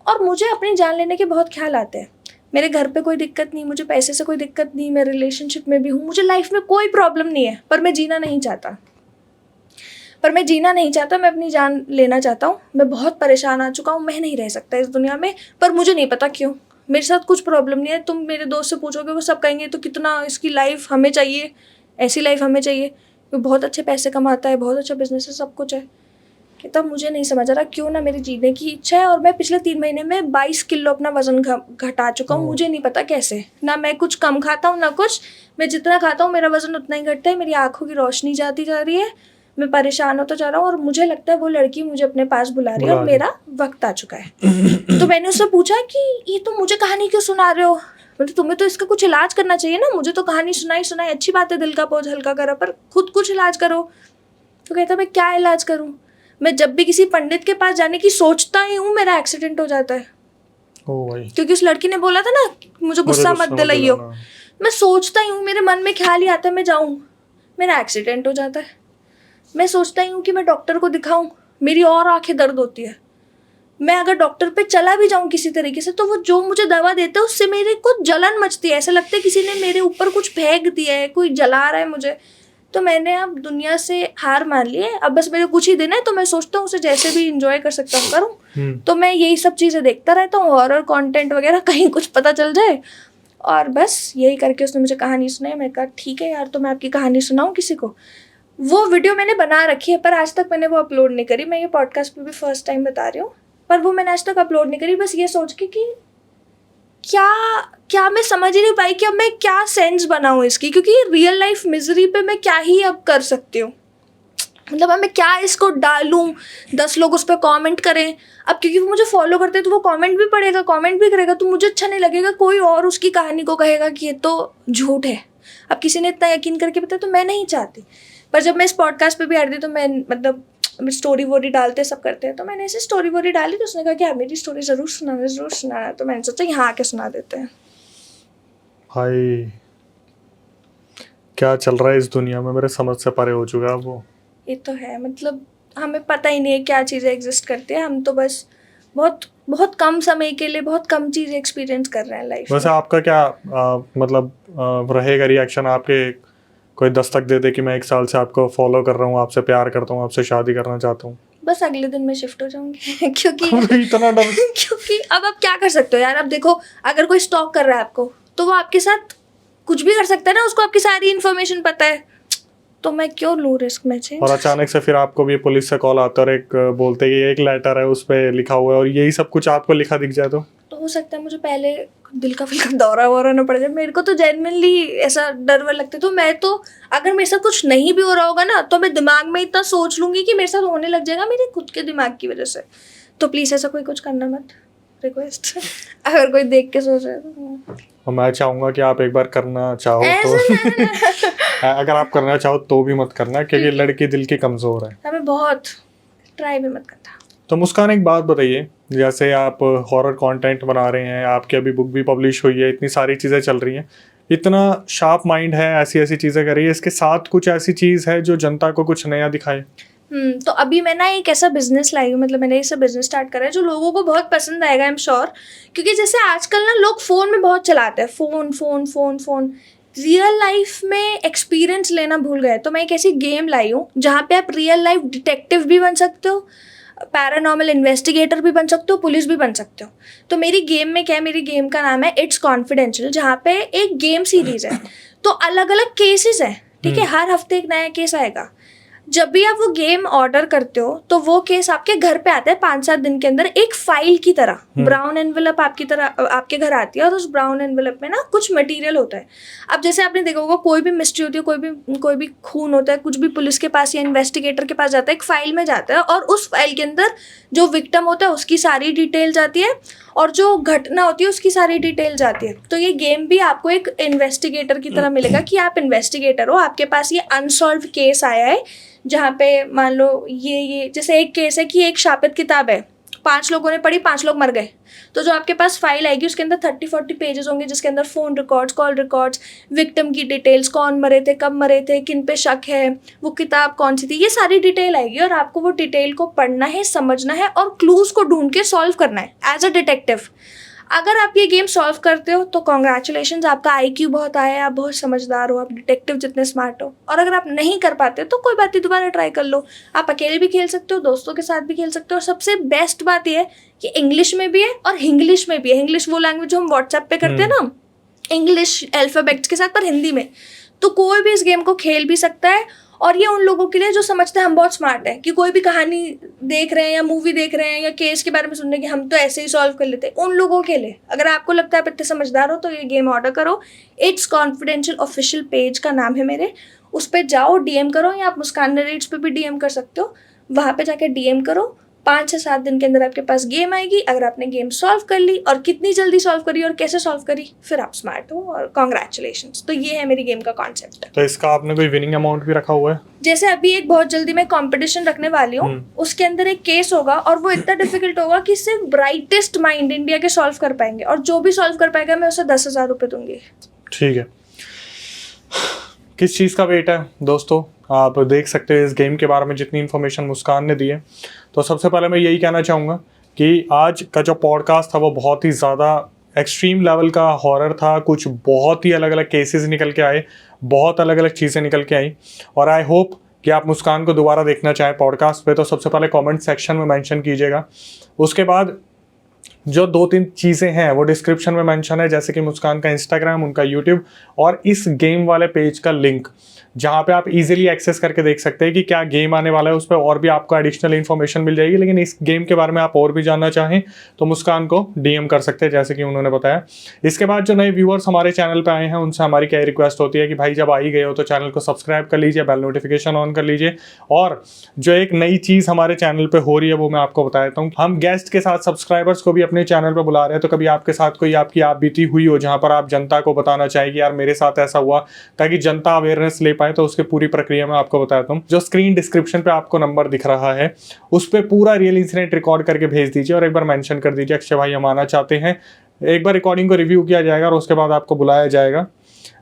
और मुझे अपनी जान लेने के बहुत ख्याल आते हैं। मेरे घर पे कोई दिक्कत नहीं, मुझे पैसे से कोई दिक्कत नहीं, मैं रिलेशनशिप में भी हूँ, मुझे लाइफ में कोई प्रॉब्लम नहीं है, पर मैं जीना नहीं चाहता। मैं अपनी जान लेना चाहता हूँ। मैं बहुत परेशान आ चुका हूँ, मैं नहीं रह सकता इस दुनिया में, पर मुझे नहीं पता क्यों। मेरे साथ कुछ प्रॉब्लम नहीं है। तुम मेरे दोस्त से पूछोगे, वो सब कहेंगे तो कितना इसकी लाइफ हमें चाहिए, ऐसी लाइफ हमें चाहिए। वो बहुत अच्छे पैसे कमाता है, बहुत अच्छा बिजनेस है, सब कुछ है। तब मुझे नहीं समझ आ रहा क्यों ना मेरी जीने की इच्छा है। और मैं पिछले 3 महीने में 22 किलो अपना वजन घटा चुका हूँ। मुझे नहीं पता कैसे, ना मैं कुछ कम खाता हूँ ना कुछ, मैं जितना खाता हूँ मेरा वजन उतना ही घटता है। मेरी आंखों की रोशनी जाती जा रही है, मैं परेशान होता जा रहा हूँ और मुझे लगता है वो लड़की मुझे अपने पास बुला रही है और मेरा वक्त आ चुका है। तो मैंने उससे पूछा कि ये तुम मुझे कहानी क्यों सुना रहे हो, मतलब तुम्हें तो इसका कुछ इलाज करना चाहिए ना। मुझे तो कहानी सुनाई अच्छी बात है, दिल का बोझ हल्का करो, पर खुद कुछ इलाज करो। तो कहता मैं क्या इलाज करूँ, मैं जब भी किसी पंडित के पास जाने की सोचता ही हूँ मेरा एक्सीडेंट हो जाता है। क्योंकि उस लड़की ने बोला था ना मुझे गुस्सा मत दिलाइयो, मैं सोचता ही हूँ, मेरे मन में ख्याल ही आता है मैं जाऊँ, मेरा एक्सीडेंट हो जाता है। मैं सोचता ही हूँ कि मैं डॉक्टर को दिखाऊं, मेरी और आंखें दर्द होती है। मैं अगर डॉक्टर पे चला भी जाऊं किसी तरीके से, तो वो जो मुझे दवा देते हैं उससे मेरे को जलन मचती है, ऐसा लगता है किसी ने मेरे ऊपर कुछ फेंक दिया है, कोई जला रहा है मुझे। तो मैंने अब दुनिया से हार मान ली है, अब बस मेरे कुछ ही दिन है, तो मैं सोचता हूँ उसे जैसे भी इंजॉय कर सकता हूँ करूँ। तो मैं यही सब चीज़ें देखता रहता हूँ, हॉरर कंटेंट वगैरह, कहीं कुछ पता चल जाए। और बस यही करके उसने मुझे कहानी सुनाई। मैं कहा ठीक है यार, तो मैं आपकी कहानी सुनाऊँ किसी को। वो वीडियो मैंने बना रखी है, पर आज तक मैंने वो अपलोड नहीं करी। मैं ये पॉडकास्ट पे भी फर्स्ट टाइम बता रही हूँ, पर वो मैंने आज तक अपलोड नहीं करी, बस ये सोच के कि क्या मैं समझ ही नहीं पाई कि अब मैं क्या सेंस बनाऊँ इसकी, क्योंकि रियल लाइफ मिजरी पे मैं क्या ही अब कर सकती हूँ। मतलब अब मैं क्या इसको डालूँ, 10 लोग उस पर कॉमेंट करें। अब क्योंकि वो मुझे फॉलो करते हैं तो वो कॉमेंट भी पढ़ेगा, कॉमेंट भी करेगा, तो मुझे अच्छा नहीं लगेगा। कोई और उसकी कहानी को कहेगा कि ये तो झूठ है। अब किसी ने इतना यकीन करके बताया तो मैं नहीं चाहती। पर जब मैं इस पॉडकास्ट पे भी आ रही थी तो मैं मतलब स्टोरी वोरी डालते सब करते हैं, तो मैंने ऐसे स्टोरी वोरी डाली, तो उसने कहा कि हाँ मेरी स्टोरी ज़रूर सुनाना, तो मैंने सोचा यहाँ आके सुना देते हैं। भाई क्या चल रहा है इस दुनिया में, मेरे समझ से परे हो चुका है वो। ये तो है, मतलब हमें पता ही नहीं है क्या चीज़ें एग्जिस्ट करती है, हम तो बस बहुत बहुत कम समय के लिए बहुत कम चीज़ें एक्सपीरियंस कर रहे हैं लाइफ में। वैसे आपका क्या मतलब रहेगा रिएक्शन, आपके कोई दस्तक दे दे कि मैं 1 साल से आपको फॉलो कर रहा हूँ, आपसे प्यार करता हूँ, आपसे शादी करना चाहता हूँ? बस अगले दिन मैं शिफ्ट हो जाऊंगी क्योंकि इतना डर। क्योंकि अब आप क्या कर सकते हो यार, अब देखो अगर कोई स्टॉक कर रहा है आपको, तो वो आपके साथ कुछ भी कर सकता है ना, उसको आपकी सारी इन्फॉर्मेशन पता है, तो मैं क्यों लूँ रिस्क में चेंज। और अचानक से फिर आपको भी पुलिस से कॉल आता है और एक बोलते कि एक लेटर है उस पर लिखा हुआ है और यही सब कुछ आपको लिखा दिख जाए तो हो सकता है मुझे पहले दिल का दौरा वौरा ना पड़ जाए। मेरे को तो जेन्युइनली ऐसा डर वर लगता है, तो मैं तो अगर मेरे साथ कुछ नहीं भी हो रहा होगा ना, तो मैं दिमाग में इतना सोच लूंगी कि मेरे साथ होने लग जाएगा मेरे खुद के दिमाग की वजह से। तो प्लीज़ ऐसा कोई कुछ करना मत, रिक्वेस्ट अगर कोई देख के सोच रहा है तो। और मैं चाहूंगा कि आप एक बार करना चाहो तो अगर आप करना चाहो तो भी मत करना, क्योंकि लड़की दिल की कमज़ोर है। हमें बहुत ट्राई भी मत करना। तो मुस्कान एक बात बताइए, जैसे आप हॉरर कंटेंट बना रहे हैं, आपकी अभी बुक भी पब्लिश हुई है, इतनी सारी चीज़ें चल रही हैं, इतना शार्प माइंड है, ऐसी ऐसी चीज़ें कर रही है, इसके साथ कुछ ऐसी चीज़ है जो जनता को कुछ नया दिखाए? तो अभी मैं ना एक ऐसा बिजनेस लाई हूँ, मतलब मैंने ऐसा बिजनेस स्टार्ट करा है जो लोगों को बहुत पसंद आएगा, आई एम श्योर। क्योंकि जैसे आजकल ना लोग फ़ोन में बहुत चलाते हैं, phone phone phone phone, real life में एक्सपीरियंस लेना भूल गए। तो मैं एक ऐसी गेम लाई हूँ जहाँ पे आप रियल लाइफ डिटेक्टिव भी बन सकते हो, पैरानॉर्मल इन्वेस्टिगेटर भी बन सकते हो, पुलिस भी बन सकते हो। तो मेरी गेम में क्या है, मेरी गेम का नाम है इट्स कॉन्फिडेंशियल, जहाँ पे एक गेम सीरीज है, तो अलग अलग केसेस हैं, ठीक है, हर हफ्ते एक नया केस आएगा। जब भी आप वो गेम ऑर्डर करते हो तो वो केस आपके घर पे आता है 5-7 दिन के अंदर, एक फाइल की तरह, ब्राउन एनवेलप आपके घर आती है, और उस ब्राउन एनवेलप में ना कुछ मटेरियल होता है। अब जैसे आपने देखा होगा कोई भी मिस्ट्री होती है, कोई भी खून होता है, कुछ भी पुलिस के पास या इन्वेस्टिगेटर के पास जाता है, एक फाइल में जाता है, और उस फाइल के अंदर जो विक्टिम होता है उसकी सारी डिटेल्स आती है, और जो घटना होती है उसकी सारी डिटेल्स आती है। तो ये गेम भी आपको एक इन्वेस्टिगेटर की तरह मिलेगा कि आप इन्वेस्टिगेटर हो, आपके पास ये अनसॉल्व केस आया है, जहाँ पे मान लो ये जैसे एक केस है कि एक शापित किताब है, 5 लोगों ने पढ़ी, 5 लोग मर गए। तो जो आपके पास फाइल आएगी उसके अंदर 30-40 पेजेस होंगे, जिसके अंदर phone records, call records, victim की डिटेल्स, कौन मरे थे, कब मरे थे, किन पे शक है, वो किताब कौन सी थी, ये सारी डिटेल आएगी। और आपको वो डिटेल को पढ़ना है, समझना है, और क्लूज़ को ढूंढ के सॉल्व करना है एज अ डिटेक्टिव। अगर आप ये गेम सॉल्व करते हो तो कॉन्ग्रेचुलेशंस, आपका IQ बहुत आया है, आप बहुत समझदार हो, आप डिटेक्टिव जितने स्मार्ट हो। और अगर आप नहीं कर पाते तो कोई बात नहीं, दोबारा ट्राई कर लो। आप अकेले भी खेल सकते हो, दोस्तों के साथ भी खेल सकते हो। और सबसे बेस्ट बात यह है कि इंग्लिश में भी है और हिंग्लिश में भी है। इंग्लिश वो लैंग्वेज जो हम व्हाट्सएप पे करते हैं ना, इंग्लिश अल्फ़ाबेट्स के साथ, पर हिंदी में। तो कोई भी इस गेम को खेल भी सकता है। और ये उन लोगों के लिए जो समझते हैं हम बहुत स्मार्ट हैं, कि कोई भी कहानी देख रहे हैं या मूवी देख रहे हैं या केस के बारे में सुन रहे हैं कि हम तो ऐसे ही सॉल्व कर लेते हैं, उन लोगों के लिए। अगर आपको लगता है आप इतने समझदार हो तो ये गेम ऑर्डर करो। इट्स कॉन्फिडेंशियल ऑफिशियल पेज का नाम है मेरे, उस पर जाओ, DM करो, या आप मुस्कान नरेट्स पे भी DM कर सकते हो। वहाँ पे जाके DM करो, 5 से 7 दिन के अंदर आपके पास गेम आएगी। अगर आपने गेम सॉल्व कर ली, और कितनी जल्दी सॉल्व करी और कैसे सॉल्व करी, फिर आप स्मार्ट हो, और कॉन्ग्रेचुलेशंस। तो ये है मेरी गेम का कॉन्सेप्ट। तो इसका आपने कोई विनिंग अमाउंट भी रखा हुआ है? जैसे अभी एक बहुत जल्दी मैं कंपटीशन रखने वाली हूँ, उसके अंदर एक केस होगा, और वो इतना डिफिकल्ट होगा कि सिर्फ ब्राइटेस्ट माइंड इंडिया के सॉल्व कर पाएंगे, और जो भी सॉल्व कर पाएगा मैं उसे 10,000 रुपये दूंगी। ठीक है। किस चीज़ का वेट है दोस्तों, आप देख सकते हैं इस गेम के बारे में जितनी इन्फॉर्मेशन मुस्कान ने दी है। तो सबसे पहले मैं यही कहना चाहूँगा कि आज का जो पॉडकास्ट था वो बहुत ही ज़्यादा एक्सट्रीम लेवल का हॉरर था। कुछ बहुत ही अलग अलग केसेस निकल के आए, बहुत अलग अलग चीज़ें निकल के आई, और आई होप कि आप मुस्कान को दोबारा देखना चाहें पॉडकास्ट पे। तो सबसे पहले कमेंट सेक्शन में मेंशन कीजिएगा। उसके बाद जो 2-3 चीज़ें हैं वो डिस्क्रिप्शन में मेंशन है, जैसे कि मुस्कान का इंस्टाग्राम, उनका यूट्यूब, और इस गेम वाले पेज का लिंक, जहाँ पे आप इजीली एक्सेस करके देख सकते हैं कि क्या गेम आने वाला है। उस पर और भी आपको एडिशनल इन्फॉर्मेशन मिल जाएगी। लेकिन इस गेम के बारे में आप और भी जानना चाहें तो मुस्कान को DM कर सकते हैं, जैसे कि उन्होंने बताया। इसके बाद जो नए व्यूअर्स हमारे चैनल पे आए हैं उनसे हमारी क्या रिक्वेस्ट होती है कि भाई जब आ ही गए हो तो चैनल को सब्सक्राइब कर लीजिए, बेल नोटिफिकेशन ऑन कर लीजिए। और जो एक नई चीज़ हमारे चैनल पर हो रही है वो मैं आपको बता देता हूँ। हम गेस्ट के साथ सब्सक्राइबर्स को भी अपने चैनल पर बुला रहे हैं। तो कभी आपके साथ कोई आपकी आप बीती हुई हो जहाँ पर आप जनता को बताना चाहें कि यार मेरे साथ ऐसा हुआ, ताकि जनता अवेयरनेस ले पाए पाए तो उसकी पूरी प्रक्रिया मैं आपको बताता हूँ। जो स्क्रीन डिस्क्रिप्शन पे आपको नंबर दिख रहा है उस पर पूरा रियल इंसिडेंट रिकॉर्ड करके भेज दीजिए और एक बार मेंशन कर दीजिए अक्षय भाई हम आना चाहते हैं। एक बार रिकॉर्डिंग को रिव्यू किया जाएगा और उसके बाद आपको बुलाया जाएगा।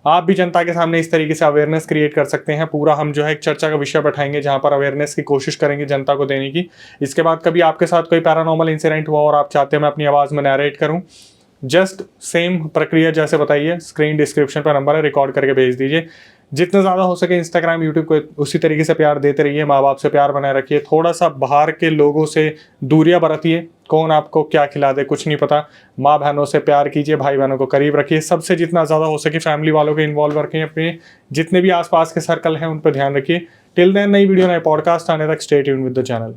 आप भी जनता के सामने इस तरीके से अवेयरनेस क्रिएट कर सकते हैं। पूरा हम जो है एक चर्चा का विषय बैठाएंगे जहां पर अवेयरनेस की कोशिश करेंगे जनता को देने की। इसके बाद कभी आपके साथ कोई पैरानॉर्मल इंसिडेंट हुआ और आप चाहते हैं मैं अपनी आवाज़ में नैरेट करूं, जस्ट सेम प्रक्रिया जैसे बताइए, स्क्रीन डिस्क्रिप्शन पर नंबर है, रिकॉर्ड करके भेज दीजिए। जितना ज़्यादा हो सके इंस्टाग्राम यूट्यूब को उसी तरीके से प्यार देते रहिए। माँ बाप से प्यार बनाए रखिए। थोड़ा सा बाहर के लोगों से दूरियां बरतिए। कौन आपको क्या खिला दे कुछ नहीं पता। माँ बहनों से प्यार कीजिए, भाई बहनों को करीब रखिए। सबसे जितना ज़्यादा हो सके फैमिली वालों को इन्वॉल्व रखें। अपने जितने भी आसपास के सर्कल हैं उन पर ध्यान रखिए। टिल देन नई वीडियो नए पॉडकास्ट आने तक stay tuned with the channel.